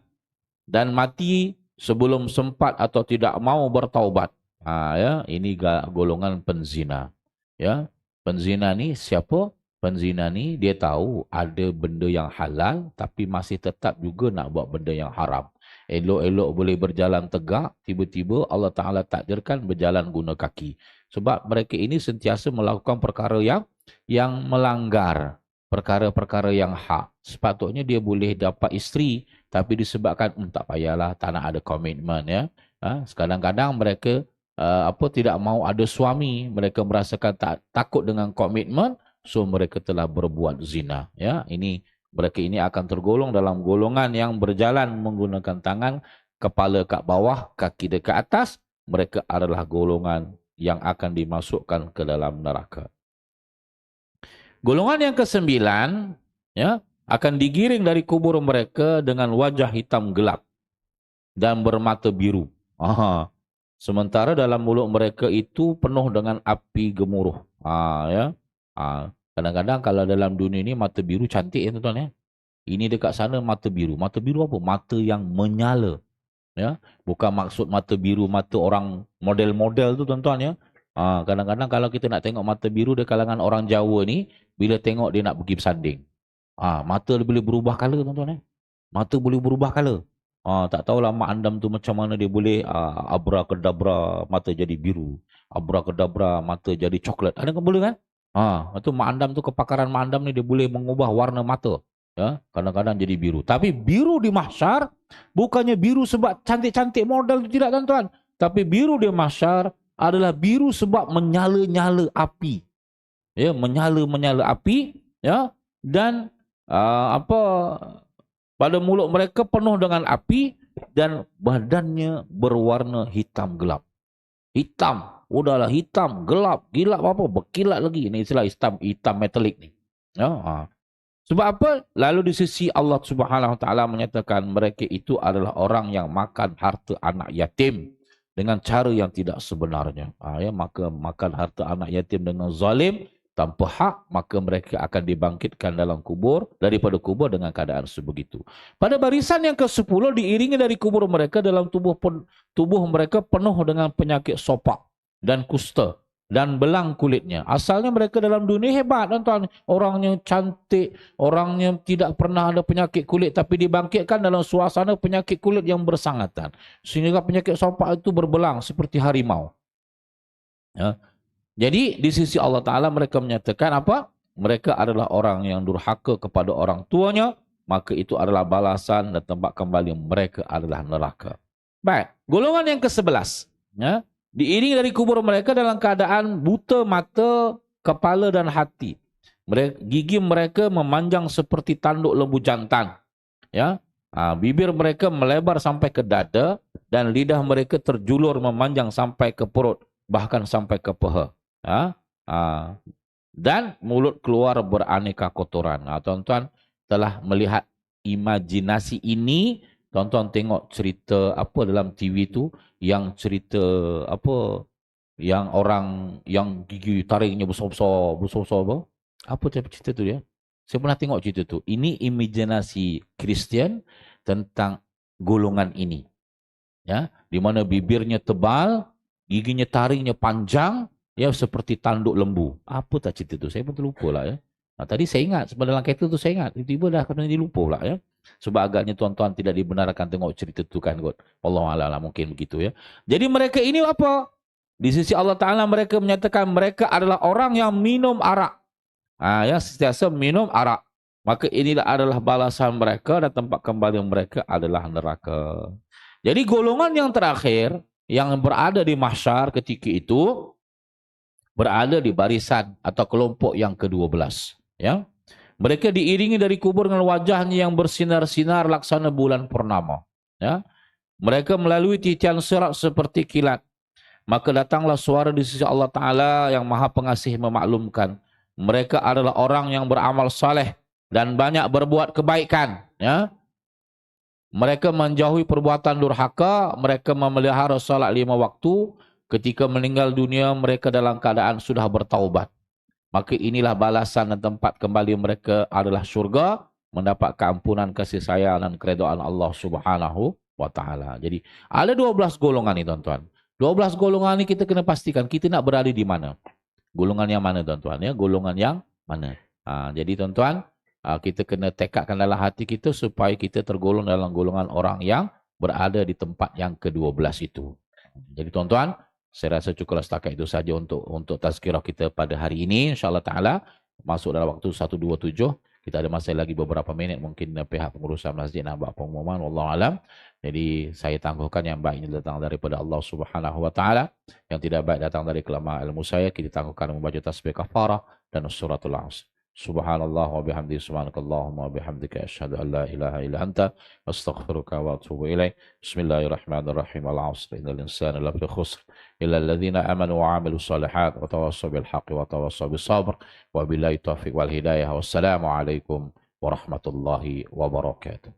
dan mati sebelum sempat atau tidak mau bertaubat. Ya, ini golongan penzina. Ya, penzina ni siapa? Penzina ni dia tahu ada benda yang halal tapi masih tetap juga nak buat benda yang haram. Elok-elok boleh berjalan tegak, tiba-tiba Allah Ta'ala takdirkan berjalan guna kaki. Sebab mereka ini sentiasa melakukan perkara yang melanggar. Perkara-perkara yang hak. Sepatutnya dia boleh dapat isteri, tapi disebabkan tak payahlah, tak nak ada komitmen. Ya. Kadang-kadang mereka tidak mau ada suami, mereka merasakan takut dengan komitmen, so mereka telah berbuat zina. Ya, mereka ini akan tergolong dalam golongan yang berjalan menggunakan tangan, kepala kat bawah, kaki dekat atas. Mereka adalah golongan yang akan dimasukkan ke dalam neraka. Golongan yang kesembilan, ya, akan digiring dari kubur mereka dengan wajah hitam gelap dan bermata biru. Sementara dalam mulut mereka itu penuh dengan api gemuruh. Ya. Kadang-kadang kalau dalam dunia ini mata biru cantik ya tuan-tuan ya. Ini dekat sana mata biru. Mata biru apa? Mata yang menyala. Ya, bukan maksud mata biru mata orang model-model tu tuan-tuan ya. Kadang-kadang kalau kita nak tengok mata biru di kalangan orang Jawa ni, bila tengok dia nak pergi bersanding. Mata dia boleh berubah color tuan-tuan. Mata boleh berubah color. Tak tahulah mak andam tu macam mana dia boleh abrakadabra mata jadi biru. Abrakadabra mata jadi coklat. Ada kan boleh kan? Itu mak andam tu, kepakaran mak andam ni dia boleh mengubah warna mata. Ya, kadang-kadang jadi biru. Tapi biru di mahsyar bukannya biru sebab cantik-cantik model tu, tidak tuan-tuan. Tapi biru di mahsyar adalah biru sebab menyala-nyala api. Ya, menyala-menyala api, ya, dan pada mulut mereka penuh dengan api dan badannya berwarna hitam gelap. Hitam, udahlah hitam, gelap, gilap apa? Berkilat lagi. Ini istilah hitam metalik ni. Ya, sebab apa? Lalu di sisi Allah Subhanahu Wa Taala menyatakan mereka itu adalah orang yang makan harta anak yatim dengan cara yang tidak sebenarnya. Maka makan harta anak yatim dengan zalim tanpa hak, maka mereka akan dibangkitkan dalam kubur, daripada kubur dengan keadaan sebegitu. Pada barisan yang ke-10 diiringi dari kubur mereka dalam tubuh mereka penuh dengan penyakit sopak dan kusta dan belang kulitnya. Asalnya mereka dalam dunia hebat tuan-tuan. Orangnya cantik, orangnya tidak pernah ada penyakit kulit, tapi dibangkitkan dalam suasana penyakit kulit yang bersangatan. Sehingga penyakit sopak itu berbelang seperti harimau. Ya. Jadi di sisi Allah Ta'ala mereka menyatakan apa? Mereka adalah orang yang durhaka kepada orang tuanya, maka itu adalah balasan dan tempat kembali mereka adalah neraka. Baik, golongan yang ke-11. Ya. Diiringi dari kubur mereka dalam keadaan buta mata, kepala dan hati. Gigi mereka memanjang seperti tanduk lembu jantan. Ya, bibir mereka melebar sampai ke dada dan lidah mereka terjulur memanjang sampai ke perut, bahkan sampai ke peha. Dan mulut keluar beraneka kotoran. Tuan-tuan telah melihat imajinasi ini. Tuan-tuan tengok cerita apa dalam TV tu, yang cerita apa, yang orang yang gigi taringnya besar-besar apa? Apa cerita tu dia? Saya pernah tengok cerita tu. Ini imajinasi Kristian tentang golongan ini. Ya, di mana bibirnya tebal, giginya taringnya panjang, ya seperti tanduk lembu. Apa tak cerita tu? Saya pun terlupa lah ya. Tadi saya ingat, sebab dalam kereta tu saya ingat. Tiba-tiba dah kena dilupa pula ya. Sebab agaknya tuan-tuan tidak dibenarkan tengok cerita tu kan kot. Wallahualam, mungkin begitu ya. Jadi mereka ini apa? Di sisi Allah Ta'ala mereka menyatakan mereka adalah orang yang minum arak. Ya, sentiasa minum arak. Maka inilah adalah balasan mereka dan tempat kembali mereka adalah neraka. Jadi golongan yang terakhir yang berada di mahsyar ketika itu berada di barisan atau kelompok yang ke-12. Ya. Mereka diiringi dari kubur dengan wajahnya yang bersinar-sinar laksana bulan purnama. Ya. Mereka melalui titian sirat seperti kilat. Maka datanglah suara di sisi Allah Ta'ala yang maha pengasih memaklumkan. Mereka adalah orang yang beramal saleh dan banyak berbuat kebaikan. Ya. Mereka menjauhi perbuatan durhaka. Mereka memelihara salat 5 waktu. Ketika meninggal dunia, mereka dalam keadaan sudah bertaubat. Maka inilah balasan dan tempat kembali mereka adalah syurga, mendapat keampunan, kasih sayang dan keredaan Allah Subhanahu wa taala. Jadi ada 12 golongan nih tuan-tuan. 12 golongan ini kita kena pastikan kita nak berada di mana. Golongan yang mana tuan-tuan ya? Golongan yang mana? Jadi tuan-tuan, kita kena tekadkan dalam hati kita supaya kita tergolong dalam golongan orang yang berada di tempat yang ke-12 itu. Jadi tuan-tuan, saya rasa cukup setakat itu saja untuk tazkirah kita pada hari ini. InsyaAllah ta'ala, masuk dalam waktu 1:27. Kita ada masa lagi beberapa minit mungkin pihak pengurusan masjid nak buat pengumuman. Wallahualam. Jadi saya tangguhkan yang baik ini datang daripada Allah Subhanahu Wa Taala, yang tidak baik datang dari kelemahan ilmu saya. Kita tangguhkan membaca tasbih kafarah dan suratul Asr. Subhanallah wa bihamdi subhanakallahumma wa bihamdika asyhadu an la ilaha illa anta astaghfiruka wa atubu ilaik. Bismillahirrahmanirrahim. Al-'asr innal insana lafi khusr illa alladhina amanu wa 'amilus shalihat wa tawassaw bil haqqi wa tawassaw bis sabr. Wa billahi taufiq wal hidayah. Wassalamu alaikum warahmatullahi wabarakatuh.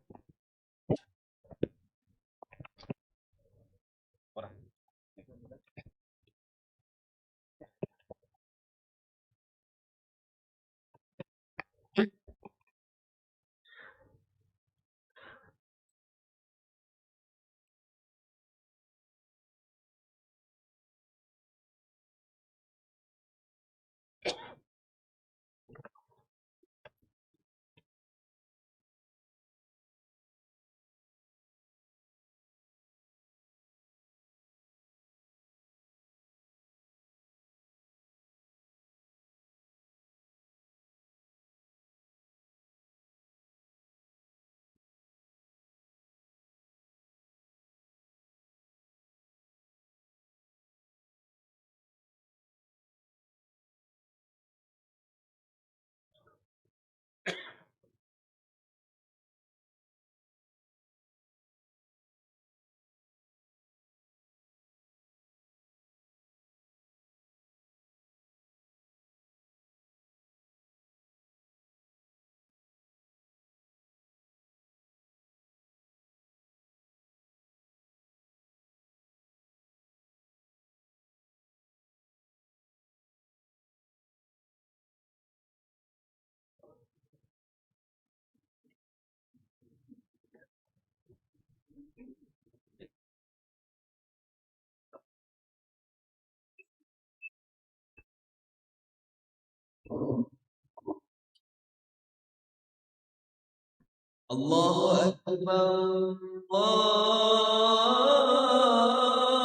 الله أكبر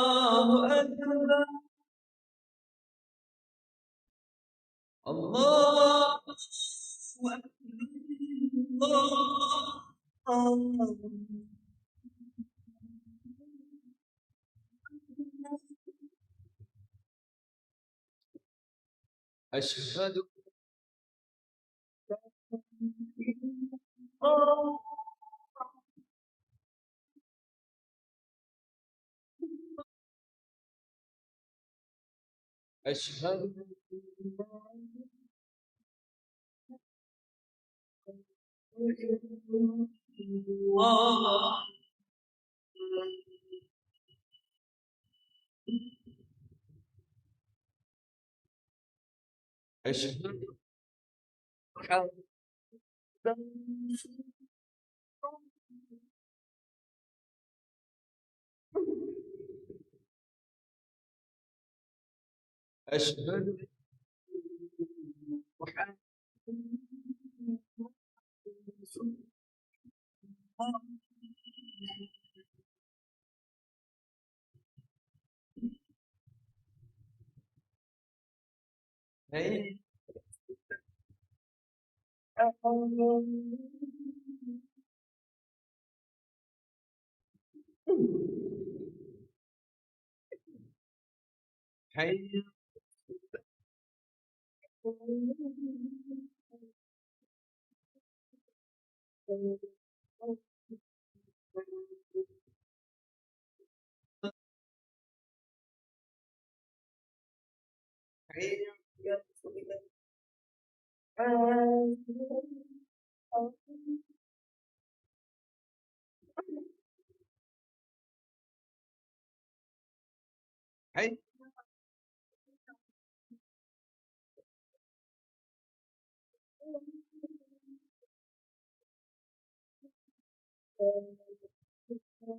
الله أكبر الله أكبر أشهد أن أشهد الله أشهد أشهد أن حي حي Allah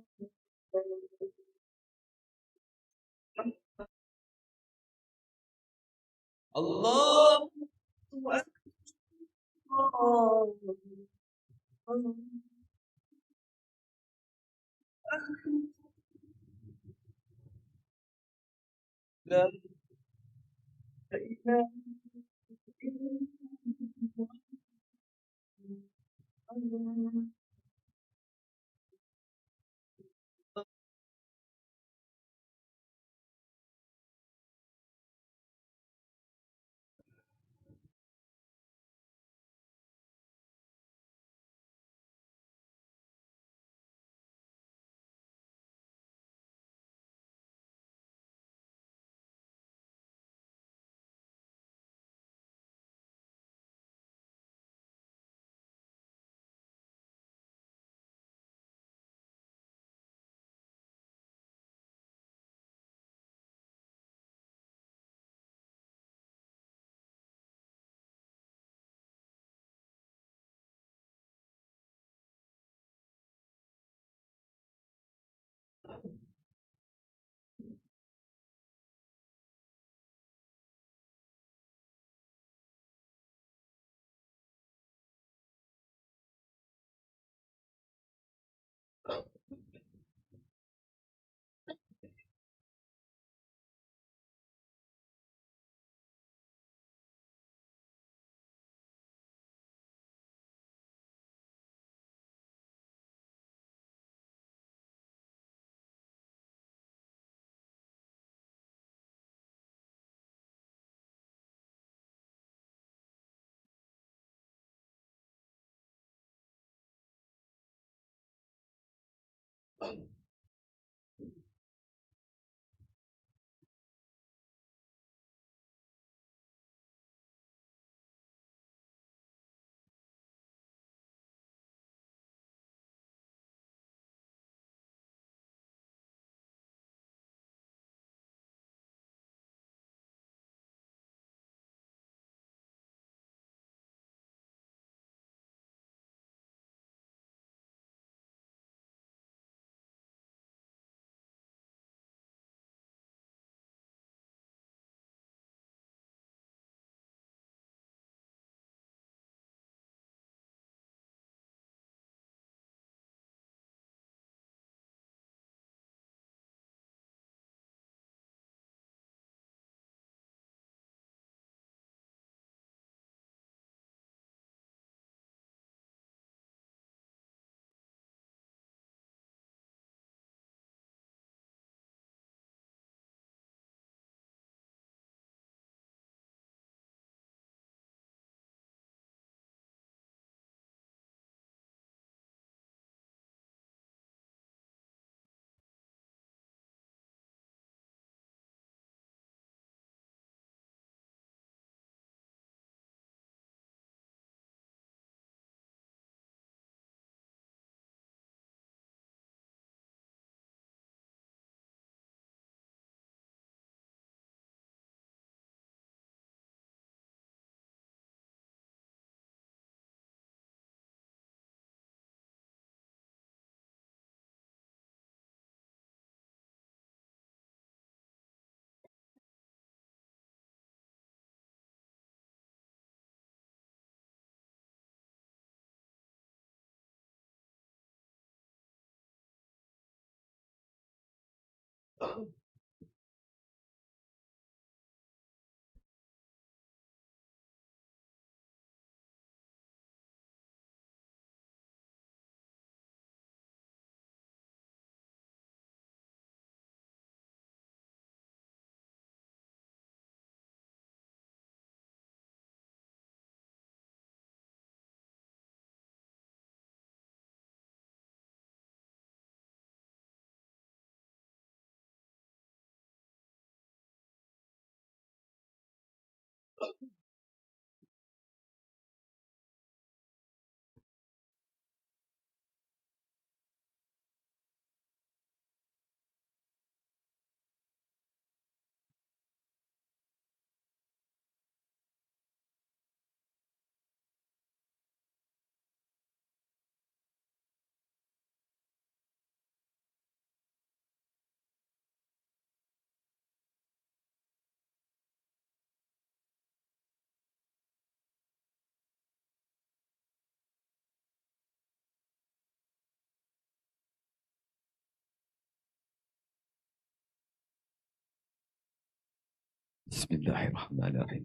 Bismillahirrahmanirrahim.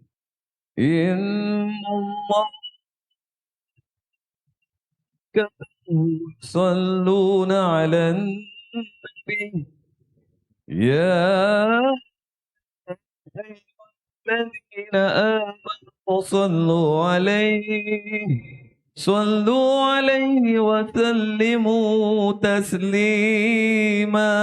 Inna يصلون على النبي يا أيها الذين آمنوا صلوا عليه وسلموا تسليما.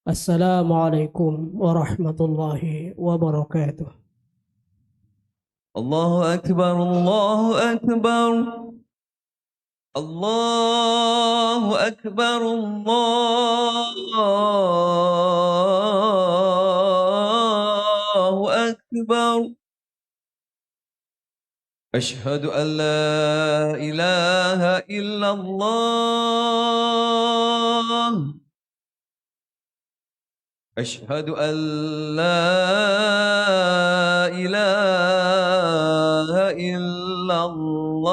Assalamualaikum warahmatullahi wabarakatuh. Allahu Akbar, Allahu Akbar, Allahu Akbar, Allahu Akbar. أشهد أن لا إله إلا الله. أشهد أن لا إله إلا الله.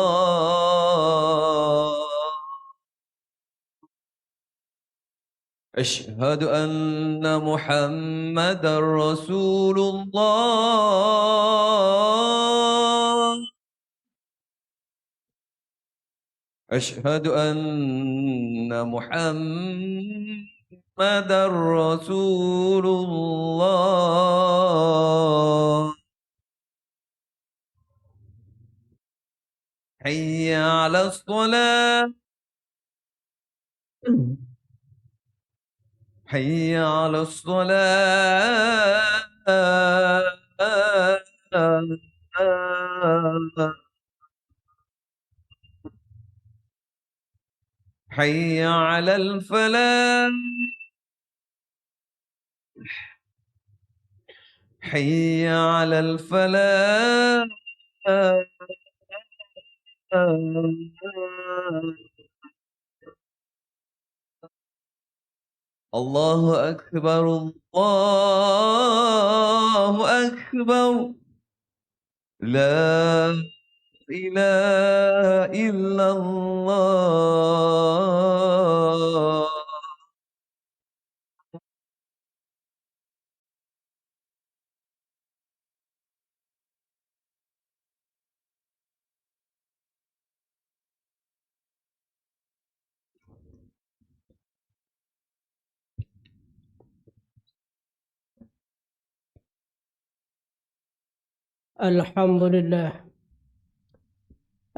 أشهد أن محمدا رسول الله. أشهد أن محمدا رسول الله. حي على الصلاة. حي على الصلاة. حي على الفلاح. حي على الفلاح. الله أكبر، الله أكبر، لا إله إلا الله. Alhamdulillah.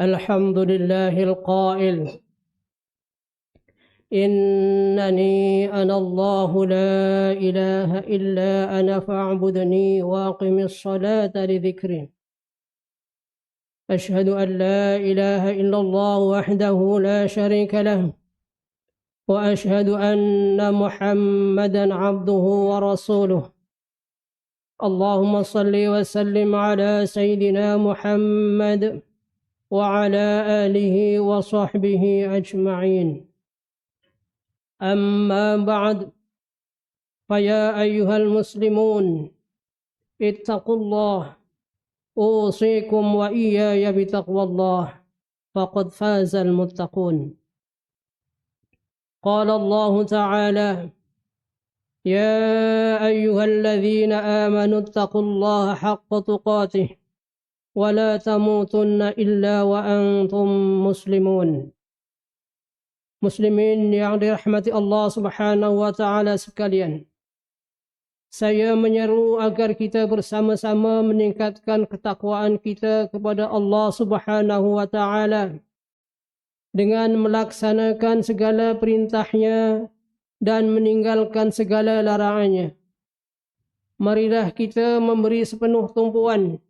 Alhamdulillah القائل إنني أنا الله لا إله إلا أنا فاعبدني واقم الصلاة لذكري. أشهد أن لا إله إلا الله وحده لا شريك له وأشهد أن محمدا عبده ورسوله. اللهم صل وسلم على سيدنا محمد وعلى آله وصحبه أجمعين. أما بعد، فيا أيها المسلمون اتقوا الله، أوصيكم وإياي بتقوى الله، فقد فاز المتقون. قال الله تعالى: يا أيها الذين آمنوا اتقوا الله حق تقاته ولا تموتن إلا وأنتم مسلمون. Muslimin yang dirahmati Allah Subhanahu wa taala sekalian, saya menyeru agar kita bersama-sama meningkatkan ketakwaan kita kepada Allah Subhanahu wa taala dengan melaksanakan segala perintahnya dan meninggalkan segala larangannya. Marilah kita memberi sepenuh tumpuan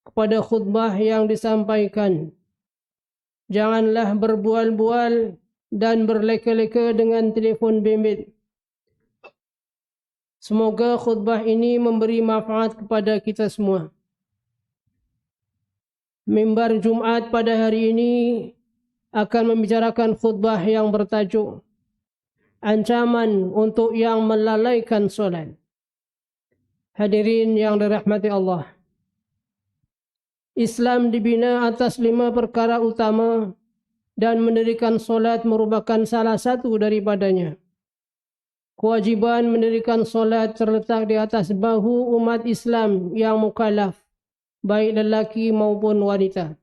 kepada khutbah yang disampaikan. Janganlah berbual-bual dan berleka-leka dengan telefon bimbit. Semoga khutbah ini memberi manfaat kepada kita semua. Mimbar Jumat pada hari ini akan membicarakan khutbah yang bertajuk Ancaman untuk yang melalaikan solat. Hadirin yang dirahmati Allah, Islam dibina atas 5 perkara utama dan mendirikan solat merupakan salah satu daripadanya. Kewajiban mendirikan solat terletak di atas bahu umat Islam yang mukallaf, baik lelaki maupun wanita,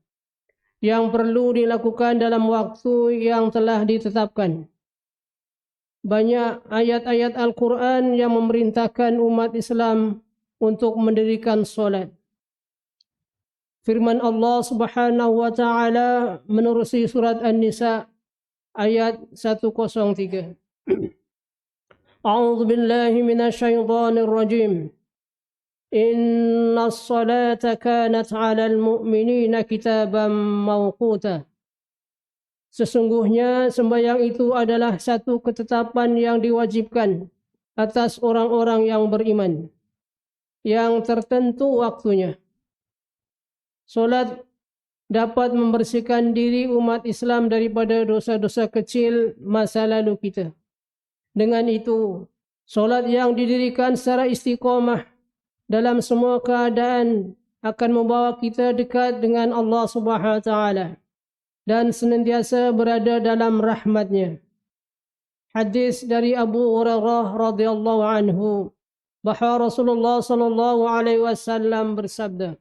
yang perlu dilakukan dalam waktu yang telah ditetapkan. Banyak ayat-ayat Al-Quran yang memerintahkan umat Islam untuk mendirikan solat. Firman Allah Subhanahu wa taala menerusi surat An-Nisa ayat 103. A'udzu billahi minasyaitonir rajim. Innas salata kanat 'alal mu'minina kitaban mawquta. Sesungguhnya sembahyang itu adalah satu ketetapan yang diwajibkan atas orang-orang yang beriman, yang tertentu waktunya. Solat dapat membersihkan diri umat Islam daripada dosa-dosa kecil masa lalu kita. Dengan itu, solat yang didirikan secara istiqamah dalam semua keadaan akan membawa kita dekat dengan Allah Subhanahu wa taala dan senantiasa berada dalam rahmat-Nya. Hadis dari Abu Hurairah radhiyallahu anhu bahwa Rasulullah sallallahu alaihi wasallam bersabda,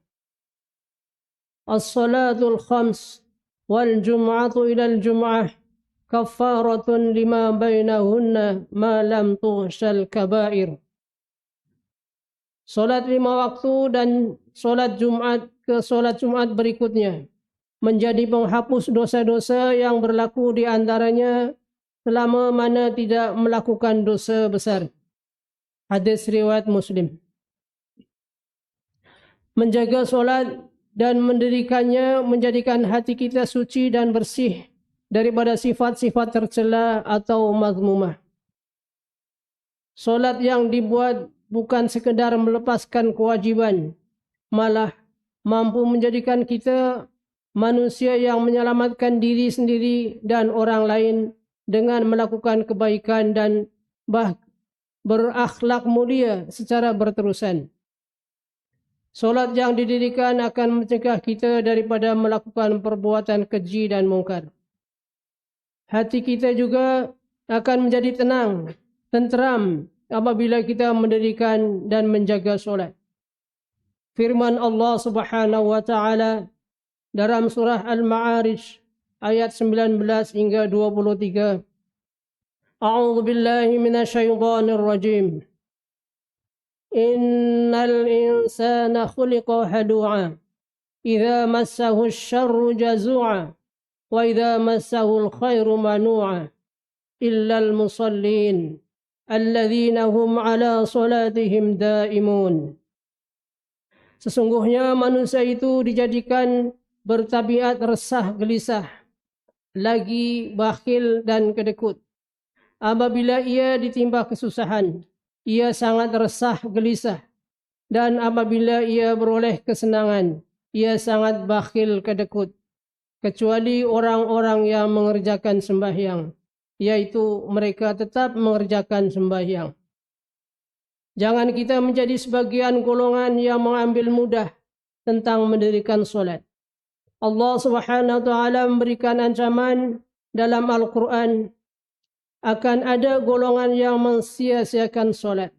"As-salatul khams wal jum'atu ila al-jum'ah kaffaratun lima bainahunna ma lam tughshal kaba'ir." Solat 5 waktu dan solat Jumat ke solat Jumat berikutnya menjadi penghapus dosa-dosa yang berlaku di antaranya selama mana tidak melakukan dosa besar. Hadis riwayat Muslim. Menjaga solat dan mendirikannya menjadikan hati kita suci dan bersih daripada sifat-sifat tercela atau mazmumah. Solat yang dibuat bukan sekedar melepaskan kewajiban, malah mampu menjadikan kita manusia yang menyelamatkan diri sendiri dan orang lain dengan melakukan kebaikan dan berakhlak mulia secara berterusan. Solat yang didirikan akan mencegah kita daripada melakukan perbuatan keji dan mungkar. Hati kita juga akan menjadi tenang, tenteram apabila kita mendirikan dan menjaga solat. Firman Allah Subhanahu wa taala dalam surah Al-Ma'arij ayat 19 hingga 23. A'udzu billahi minasyaitonir rajim. Innal insana khuliqa halu'a. Idza massahu asy-syarru jazu'a wa idza massahu al-khairu manu'a. Illal musallin alladzina hum 'ala salatihim daimun. Sesungguhnya manusia itu dijadikan bertabiat resah gelisah, lagi bakhil dan kedekut. Apabila ia ditimpa kesusahan, ia sangat resah gelisah, dan apabila ia beroleh kesenangan, ia sangat bakhil kedekut, kecuali orang-orang yang mengerjakan sembahyang, yaitu mereka tetap mengerjakan sembahyang. Jangan kita menjadi sebagian golongan yang mengambil mudah tentang mendirikan solat. Allah Subhanahu wa taala memberikan ancaman dalam Al-Quran akan ada golongan yang mensia-siakan solat,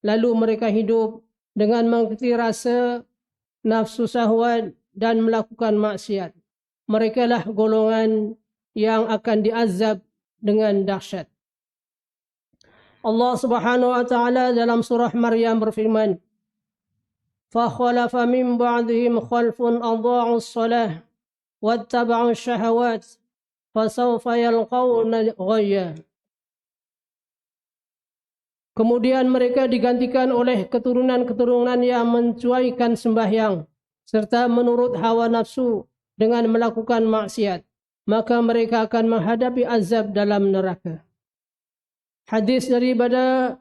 lalu mereka hidup dengan mengikuti rasa nafsu syahwat dan melakukan maksiat. Mereka lah golongan yang akan diazab dengan dahsyat. Allah Subhanahu wa taala dalam surah Maryam berfirman, فَخَلَفَ مِنْ بَعْدِهِمْ خَلْفٌ أَضَاعُوا الصَّلَاةَ وَاتَّبَعُوا الشَّهَوَاتِ فَسَوْفَ يَلْقَوْنَ غَيًّا. Kemudian mereka digantikan oleh keturunan-keturunan yang mencuaikan sembahyang serta menurut hawa nafsu dengan melakukan maksiat, maka mereka akan menghadapi azab dalam neraka. Hadis daripada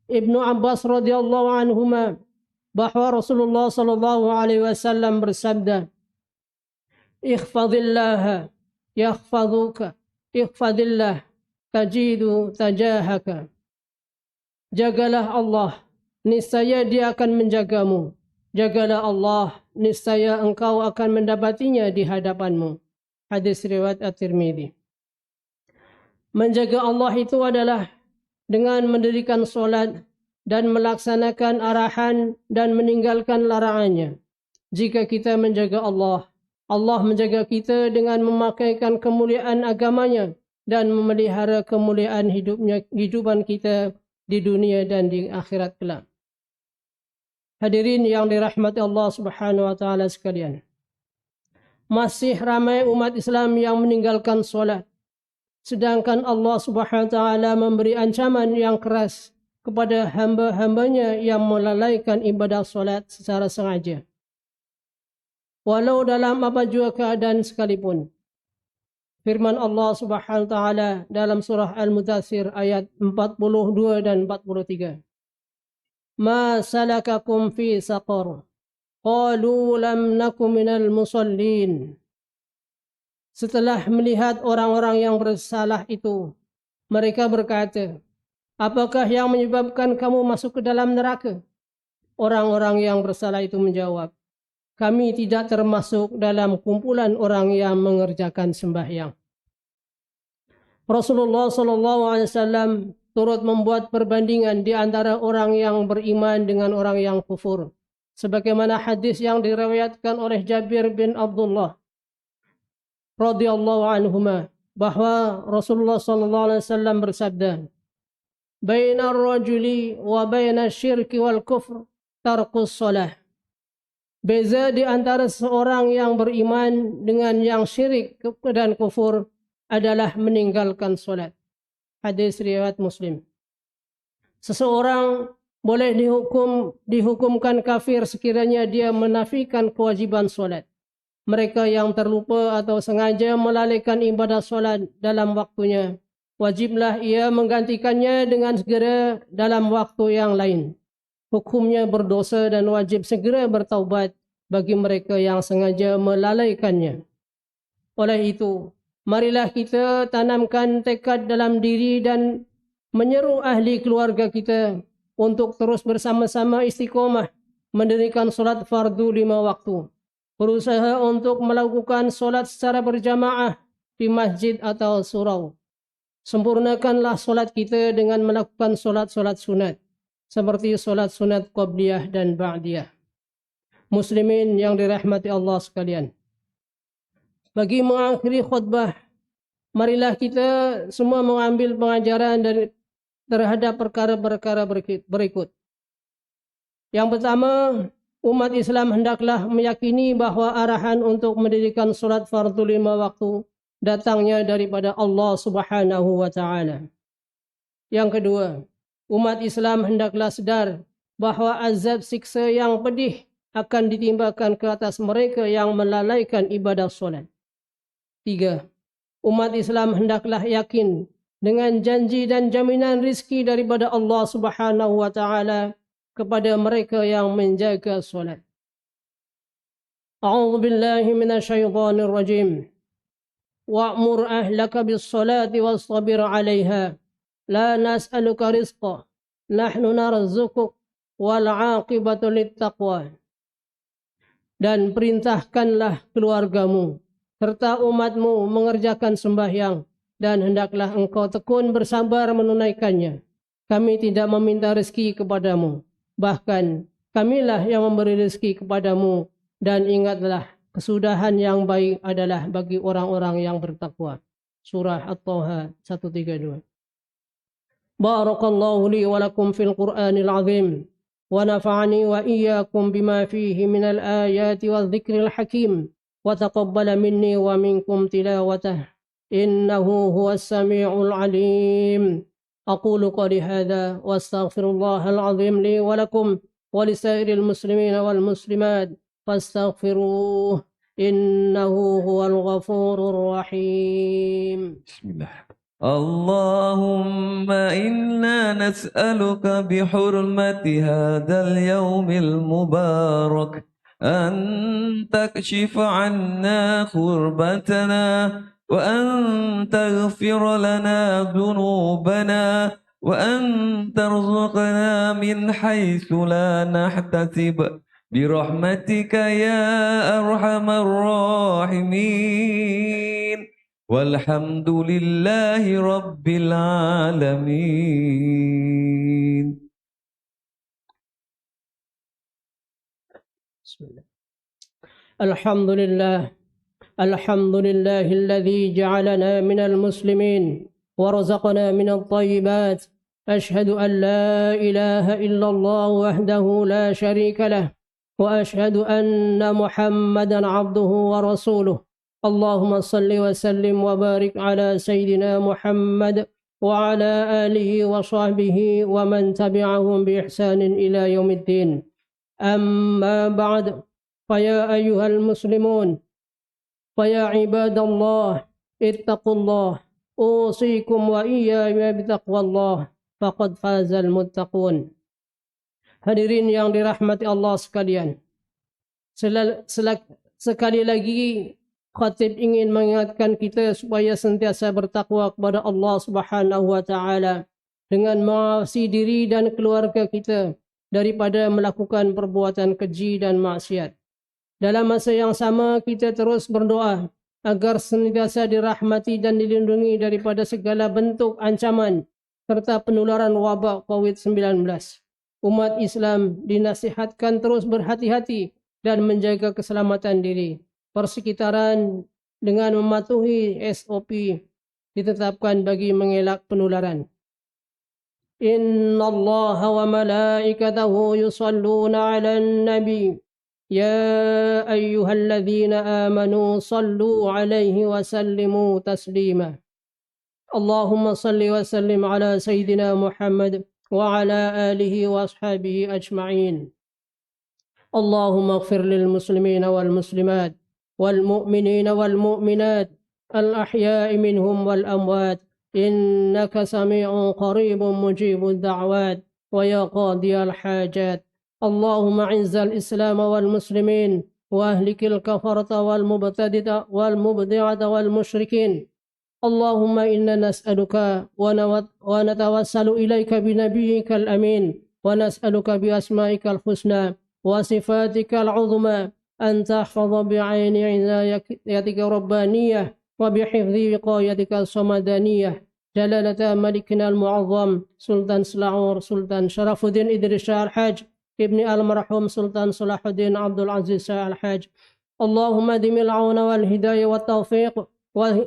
Ibnu Abbas radhiyallahu anhuma bahwa Rasulullah sallallahu alaihi wasallam bersabda, "Ikhfadillah yakhfaduka, ikhfadillah tajidu tajahaka." Jagalah Allah, niscaya Dia akan menjagamu. Jagalah Allah, niscaya engkau akan mendapatinya di hadapanmu. Hadis riwayat At-Tirmidzi. Menjaga Allah itu adalah dengan mendirikan solat dan melaksanakan arahan dan meninggalkan larangannya. Jika kita menjaga Allah, Allah menjaga kita dengan memakaikan kemuliaan agamanya dan memelihara kemuliaan hidupan kita di dunia dan di akhirat kelak. Hadirin yang dirahmati Allah Subhanahu wa taala sekalian. Masih ramai umat Islam yang meninggalkan solat. Sedangkan Allah Subhanahu wa taala memberi ancaman yang keras kepada hamba-hambanya yang melalaikan ibadah solat secara sengaja. Walau dalam apa jua keadaan sekalipun. Firman Allah Subhanahu wa taala dalam surah Al-Mudaththir ayat 42 dan 43. Ma salakakum fi saqar? Qalu lam naku minal musallin. Setelah melihat orang-orang yang bersalah itu, mereka berkata, apakah yang menyebabkan kamu masuk ke dalam neraka? Orang-orang yang bersalah itu menjawab, kami tidak termasuk dalam kumpulan orang yang mengerjakan sembahyang. Rasulullah SAW turut membuat perbandingan di antara orang yang beriman dengan orang yang kufur. Sebagaimana hadis yang diriwayatkan oleh Jabir bin Abdullah radhiyallahu anhuma bahwa Rasulullah SAW bersabda, "Bainar rajuli wa bainas syirki wal kufr tarkus shalah." Beza di antara seorang yang beriman dengan yang syirik dan kufur adalah meninggalkan salat. Hadis riwayat Muslim. Seseorang boleh dihukumkan kafir sekiranya dia menafikan kewajiban salat. Mereka yang terlupa atau sengaja melalaikan ibadah solat dalam waktunya, wajiblah ia menggantikannya dengan segera dalam waktu yang lain. Hukumnya berdosa dan wajib segera bertaubat bagi mereka yang sengaja melalaikannya. Oleh itu, marilah kita tanamkan tekad dalam diri dan menyeru ahli keluarga kita untuk terus bersama-sama istiqomah mendirikan solat fardu 5 waktu. Berusaha untuk melakukan solat secara berjamaah di masjid atau surau. Sempurnakanlah solat kita dengan melakukan solat-solat sunat, seperti solat sunat qabliyah dan ba'diyah. Muslimin yang dirahmati Allah sekalian. Bagi mengakhiri khutbah, marilah kita semua mengambil pengajaran terhadap perkara-perkara berikut. Yang pertama, umat Islam hendaklah meyakini bahawa arahan untuk mendirikan solat fardu 5 waktu datangnya daripada Allah Subhanahu wa taala. Yang kedua, umat Islam hendaklah sedar bahawa azab siksa yang pedih akan ditimbakan ke atas mereka yang melalaikan ibadah solat. 3. Umat Islam hendaklah yakin dengan janji dan jaminan rizki daripada Allah Subhanahu wa taala kepada mereka yang menjaga solat. A'udzu billahi minasyaitonir rajim. Wa'mur ahlaka bis-salati wastabir 'alaiha. La nas'aluka rizqa. Nahnu narzuquk wal 'aqibatu lit-taqwa. Dan perintahkanlah keluargamu serta umatmu mengerjakan sembahyang dan hendaklah engkau tekun bersabar menunaikannya. Kami tidak meminta rezeki kepadamu. Bahkan kamilah yang memberi rezeki kepadamu dan ingatlah kesudahan yang baik adalah bagi orang-orang yang bertakwa. Surah At-Taha 132. Barakallahu li wa lakum fil Qur'anil azim wa nafa'ani wa iyyakum bima fihi minal ayati wal dzikril hakim wa taqabbala minni wa minkum tilawatah innahu huwas sami'ul alim. أقول قولي هذا وأستغفر الله العظيم لي ولكم ولسائر المسلمين والمسلمات فاستغفروه إنه هو الغفور الرحيم. بسم الله. اللهم إنا نسألك بحرمة هذا اليوم المبارك أن تكشف عنا كربتنا وأن تغفر لنا ذنوبنا وأن ترزقنا من حيث لا نحتسب برحمتك يا أرحم الراحمين والحمد لله رب العالمين. بسم الله. الحمد لله الحمد لله الذي جعلنا من المسلمين ورزقنا من الطيبات. أشهد أن لا إله إلا الله وحده لا شريك له وأشهد أن محمدا عبده ورسوله. اللهم صل وسلم وبارك على سيدنا محمد وعلى آله وصحبه ومن تبعهم بإحسان إلى يوم الدين. أما بعد، فيا أيها المسلمون فيا عباد الله اتقوا الله أوصيكم وإياي بتقوى الله فقد فاز المتقون. Hadirin yang dirahmati Allah sekalian, sekali lagi khatib ingin mengingatkan kita supaya sentiasa bertakwa kepada Allah Subhanahu wa taala dengan mengawasi diri dan keluarga kita daripada melakukan perbuatan keji dan maksiat. Dalam masa yang sama kita terus berdoa agar senantiasa dirahmati dan dilindungi daripada segala bentuk ancaman serta penularan wabak COVID-19. Umat Islam dinasihatkan terus berhati-hati dan menjaga keselamatan diri, persekitaran dengan mematuhi SOP ditetapkan bagi mengelak penularan. Inna Allah wa malaikatahu yusalluna ala nabi ya ayyuhalladzina amanu sallu alaihi wa sallimu taslima. Allahumma salli wa sallim ala sayyidina Muhammad وعلى آله وأصحابه أجمعين. اللهم اغفر للمسلمين والمسلمات والمؤمنين والمؤمنات الأحياء منهم والأموات إنك سميع قريب مجيب الدعوات ويا قاضي الحاجات. اللهم أعز الإسلام والمسلمين وأهلك الكفرة والمبتدعة والمشركين. اللهم إنا نسألك ونتوسل إليك بنبيك الأمين ونسألك بأسمائك الحسنى وصفاتك العظمى أن تحفظ بعين عنايتك الربانية وبحفظ وقايتك الصمدانية جلالة ملكنا المعظم سلطان سلاعور سلطان شرف الدين إدريس شاه الحاج ابن المرحوم سلطان صلاح الدين عبد العزيز شاه الحاج. اللهم دم العون والهداية والتوفيق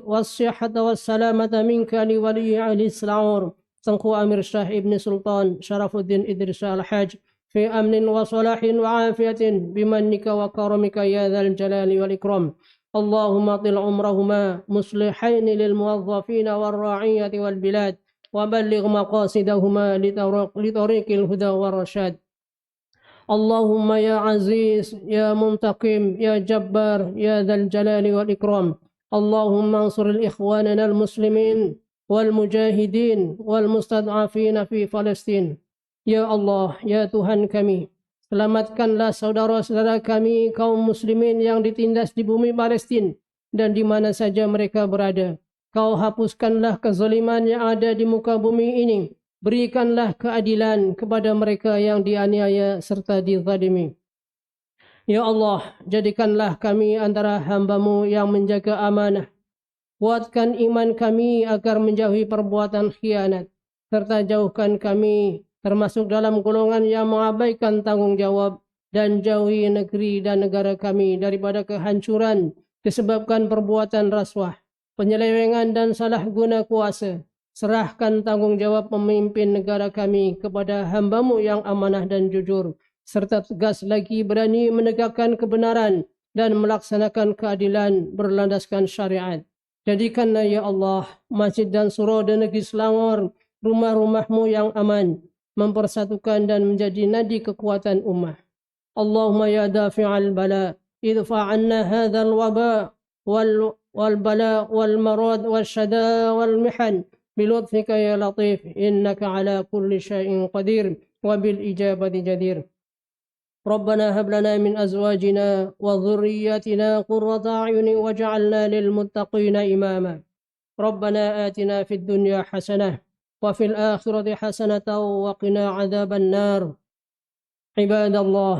والصحة والسلامة منك لولي علي السلاعور تنقو أمير الشاه ابن سلطان شرف الدين إدريس شاه الحاج في أمن وصلاح وعافية بمنك وكرمك يا ذا الجلال والإكرام. اللهم طل عمرهما مصلحين للموظفين والراعية والبلاد وبلغ مقاصدهما لطريق الهدى والرشاد. اللهم يا عزيز يا منتقم يا جبار يا ذا الجلال والإكرام. اللهم انصر الإخواننا المسلمين والمجاهدين والمستضعفين في فلسطين. Ya Allah, ya Tuhan kami, selamatkanlah saudara-saudara kami kaum muslimin yang ditindas di bumi Palestin dan di mana saja mereka berada. Kau hapuskanlah kezaliman yang ada di muka bumi ini. Berikanlah keadilan kepada mereka yang dianiaya serta dizalimi. Ya Allah, jadikanlah kami antara hamba-Mu yang menjaga amanah. Kuatkan iman kami agar menjauhi perbuatan khianat, serta jauhkan kami termasuk dalam golongan yang mengabaikan tanggung jawab dan jauhi negeri dan negara kami daripada kehancuran disebabkan perbuatan rasuah, penyelewengan dan salah guna kuasa. Serahkan tanggung jawab memimpin negara kami kepada hamba-Mu yang amanah dan jujur, serta tegas lagi berani menegakkan kebenaran dan melaksanakan keadilan berlandaskan syariat. Jadikanlah ya Allah masjid dan surau di negeri Selangor rumah-rumah-Mu yang aman, mempersatukan dan menjadi nadi kekuatan ummah. Allahumma ya dafi'al bala idfa' anna hadzal waba wal bala wal marad wasyada wal mihan bilutfika ya latif innaka ala kulli syai'in qadir wa bil ijabati jadir. ربنا هب لنا من أزواجنا وذرياتنا قرة أعين واجعلنا للمتقين إماما. ربنا آتنا في الدنيا حسنة وفي الآخرة حسنة وقنا عذاب النار. عباد الله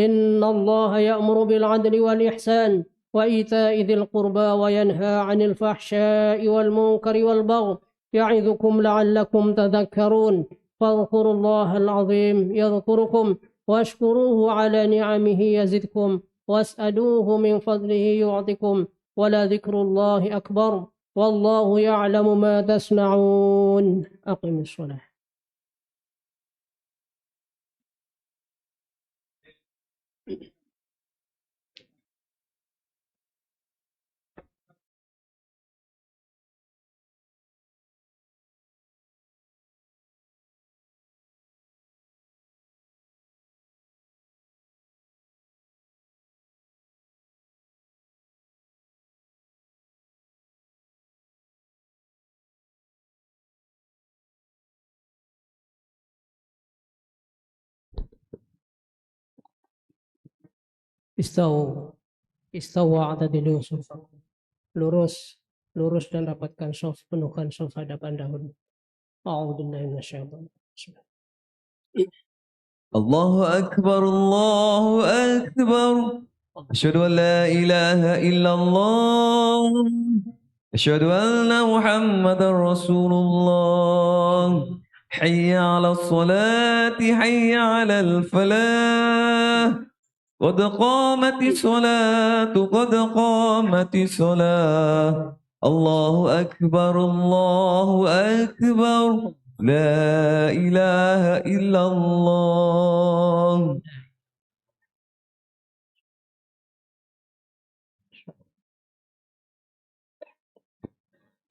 إن الله يأمر بالعدل والإحسان وإيتاء ذي القربى وينهى عن الفحشاء والمنكر والبغي يعظكم لعلكم تذكرون فاذكروا الله العظيم يذكركم واشكروه على نعمه يزدكم واسألوه من فضله يعطكم ولذكر الله أكبر والله يعلم ما تصنعون أقم الصلاة. Istawa atadilu sufa. Lurus dan rapatkan soft, penuhkan soft hadapan dahulu. A'udzubillahi minasyaitonir rajim. الله أكبر الله أكبر أشهد أن لا إله إلا الله أشهد أن محمدا رسول الله حي على الصلاة حي على الفلاح قد قامت الصلاة قد قامت الصلاة الله أكبر الله أكبر لا إله إلا الله.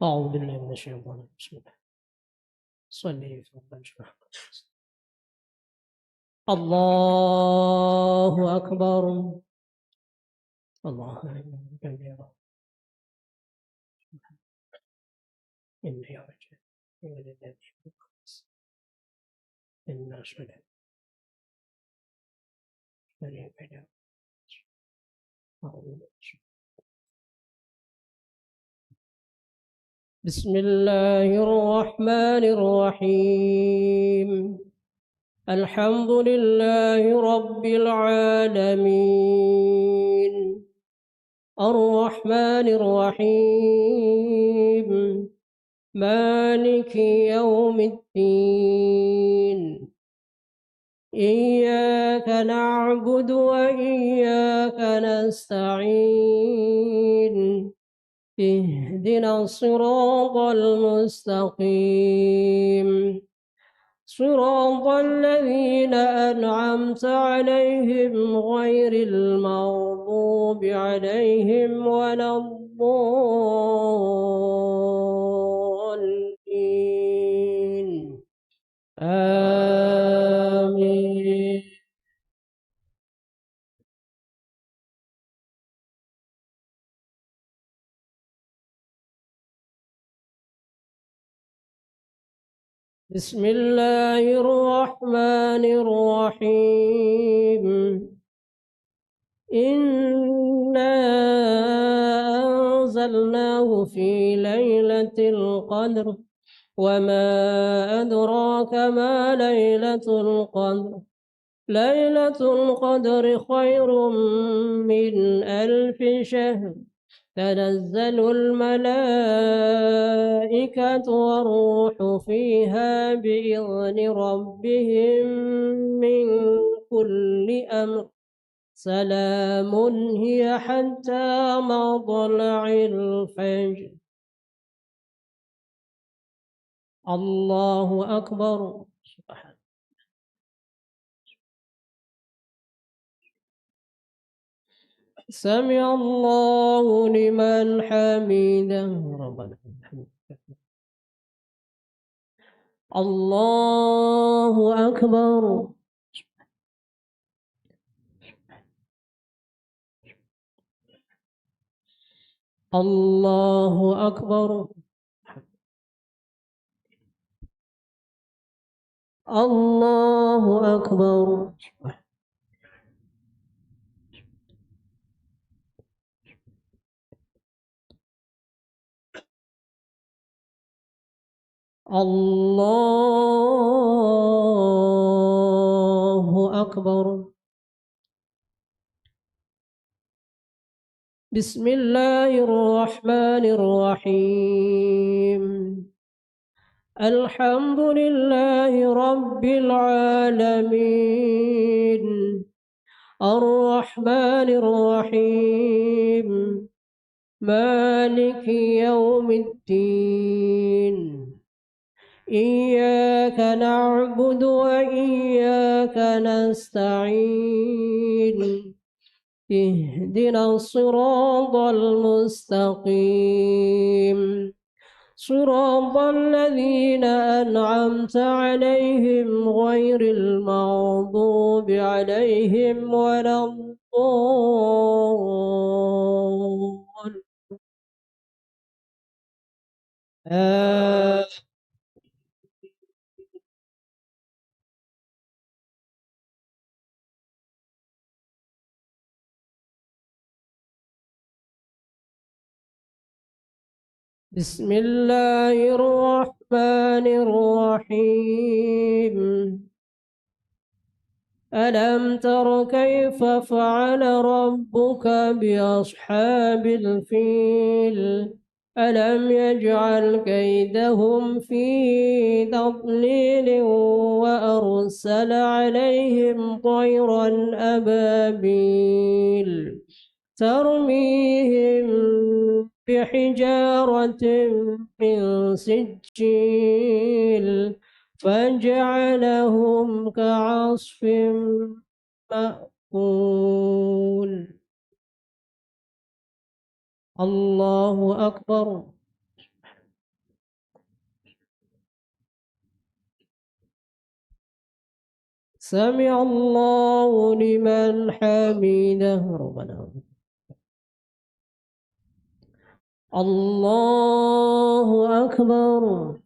أعوذ بالله من الشيطان الرجيم. صلي الله أكبر الله أكبر إن يرجع إلى الذي إن صلاة بسم الله الرحمن الرحيم الحمد لله رب العالمين الرحمن الرحيم مالك يوم الدين إياك نعبد وإياك نستعين اهدنا الصراط المستقيم صراط الذين أنعمت عليهم غير المغضوب عليهم ولا الضالين آمين. بسم الله الرحمن الرحيم إنا أنزلناه في ليلة القدر وما أدراك ما ليلة القدر ليلة القدر خير من 1000 شهر تنزل الملائكة والروح فيها بإذن ربهم من كل أمر سلام هي حتى مطلع الفجر. الله أكبر. سمع الله لمن حمده ربنا الله أكبر. الله أكبر. الله أكبر. الله أكبر. بسم الله الرحمن الرحيم الحمد لله رب العالمين الرحمن الرحيم مالك يوم الدين إياك نعبد وإياك نستعين اهدنا الصراط المستقيم صراط الذين أنعمت عليهم غير المغضوب عليهم ولا الضالين بسم الله الرحمن الرحيم ألم تر كيف فعل ربك بأصحاب الفيل ألم يجعل كيدهم في تضليل وأرسل عليهم طيرا أبابيل ترميهم بحجارة من سجيل فجعلهم كعصف مأكول الله أكبر سمع الله لمن حمده ربنا الله أكبر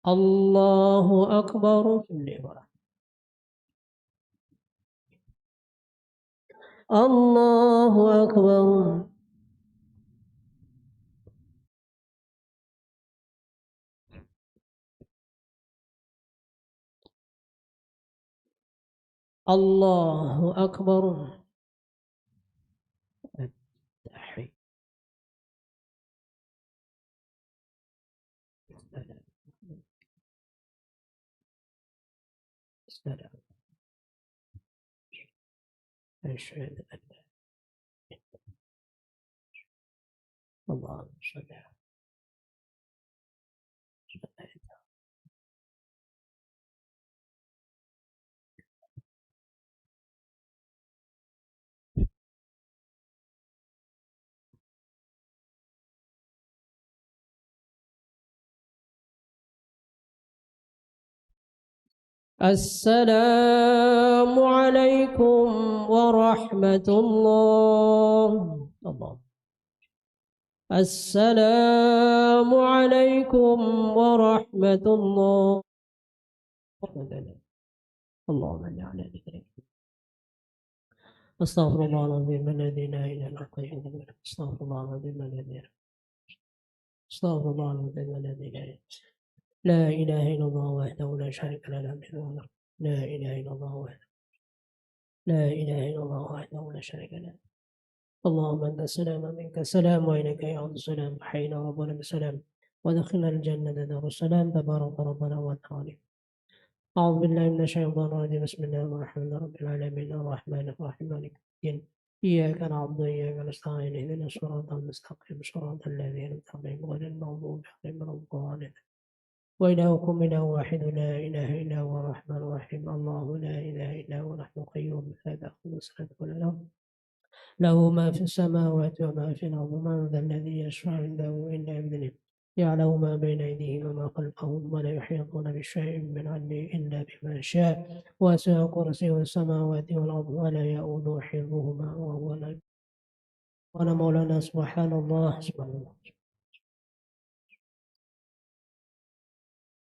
الله أكبر الله أكبر الله أكبر التحية السلام أشهد أن لا الله صل على السلام عليكم ورحمة الله السلام عليكم ورحمة الله اللهم صل على ذكرك استغفر الله العظيم الذي لا اله الا هو استغفر الله العظيم الذي استغفر الله العظيم الذي لا اله الا الله وحده لا شريك له لا اله الا الله وحده لا اله الا الله وحده لا شريك له اللهم انت السلام منك السلام واليك يعود السلام حينا ربنا بالسلام ودخلنا الجنه دار السلام تبارك ربنا وتعالى أعوذ بالله من الشيطان الرجيم بسم الله الرحمن رب العالمين الرحمن الرحيم مالك الدين إياك نعبد وإياك نستعين اهدنا الصراط المستقيم صراط الذين أنعمت عليهم غير المغضوب عليهم ولا الضالين وإلهكم إله واحد لا إله إلا هو الرحمن الرحيم الله لا إله إلا هو نحن قيوم لا تأخذ سنة ولا نوم له ما في السماوات وما في الأرض من ذا الذي يشفع عنده إلا بإذنه يعلم ما بين أيديهم وما خلفهم ولا يحيطون بشيء من علمه إلا بما شاء وسع كرسيه السماوات والأرض ولا يؤود حفظهما وهو العلي قال مولانا سبحان الله سبحان الله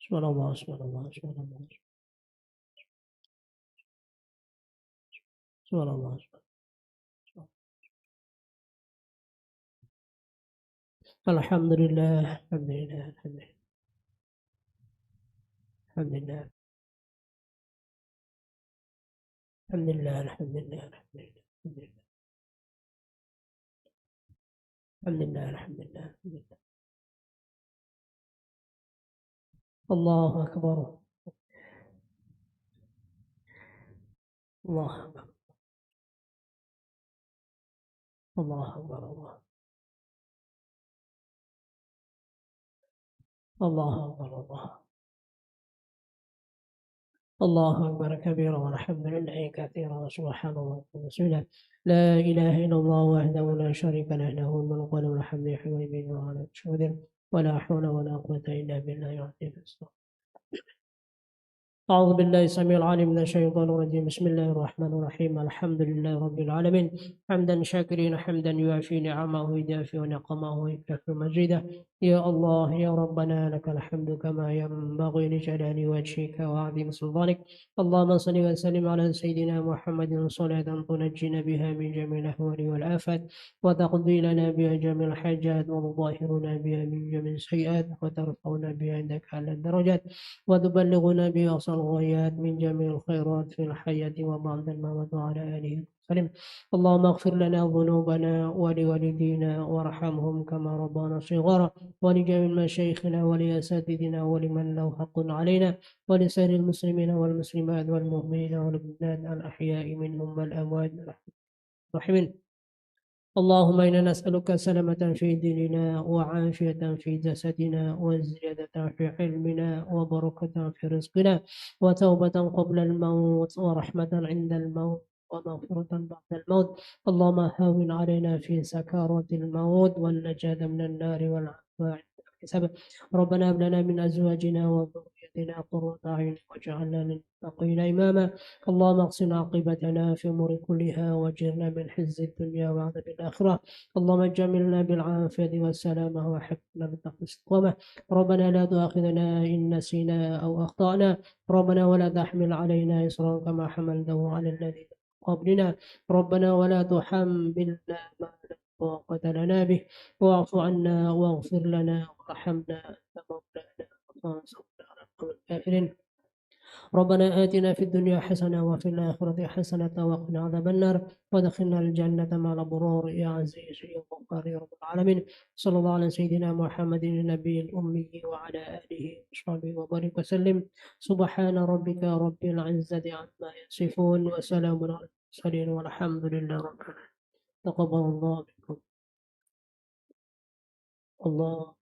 سبحان الله سبحان الله سبحان الله سبحان الله الحمد لله الحمد لله الحمد لله الحمد لله الحمد لله الحمد لله الحمد لله الحمد لله الحمد لله الحمد لله. الله أكبر الله أكبر الله أكبر الله أكبر الله أكبر كبيرا والحمد لله كثيرا وسبحان الله بسم الله لا إله إلا الله وحده لا شريك له له الملك وله الحمد يحيي ويميت وعلى كل ولا حول ولا قوة إلا بالله العلي العظيم. أعوذ بالله السميع العليم من الشيطان الرجيم بسم الله الرحمن الرحيم الحمد لله رب العالمين حمدا شاكرين حمدا يوافي نعمه ويدافع نقمه ويكفي مجيده يا الله يا ربنا لك الحمد كما ينبغي لجلال وجهك وعظيم سلطانك اللهم صل وسلم على سيدنا محمد صلاة تنجينا بها من جميع الأهوال والآفات وتقضي لنا بها جميع الحاجات وتطهرنا بها من جميع السيئات وترفعنا بها عندك على الدرجات وتبلغنا بأقصى الغايات من جميع الخيرات في الحياة وبعد الموت وعلى آله وسلم. اللهم اغفر لنا ذنوبنا ولوالدينا وارحمهم كما ربانا صغارا ولجميع مشايخنا ولأساتذتنا ولمن له حق علينا ولسائر المسلمين والمسلمات والمؤمنين والمؤمنات الأحياء منهم والأموات الراحمين. اللهم إنا نسألك سلامة في ديننا وعافية في جسدنا وزيادة في علمنا وبركة في رزقنا وتوبة قبل الموت ورحمة عند الموت ومغفرة بعد الموت. اللهم هون علينا في سكرات الموت والنجاة من النار والعفو عند الحساب. ربنا هب لنا من أزواجنا وذريتنا قرة أعين واجعلنا للمتقين إماما. اللهم اغسل عاقبتنا في الأمور كلها واجرنا من حز الدنيا وعذاب الآخرة. اللهم جملنا بالعافية والسلامة وحفظنا بالتقوى الاستقامة. ربنا لا تؤاخذنا إن نسينا أو أخطأنا. ربنا ولا تحمل علينا إصرا كما حملته على الذين قبلنا. ربنا ولا تحملنا ما لا طاقة لنا به واعف عنا واغفر لنا وارحمنا أنت مولانا وانصرنا على القوم الكافرين. ربنا آتنا في الدنيا حسنة وفي الآخرة حسنة وقنا عذاب النار وادخلنا الجنة مع الأبرار يا عزيز يا غفار يا رب العالمين. صلى الله على سيدنا محمد النبي الأمي وعلى آله وصحبه وبارك وسلم. سبحان ربك رب العزة عما يصفون وسلام على المرسلين والحمد لله رب العالمين. تقبل الله منكم. الله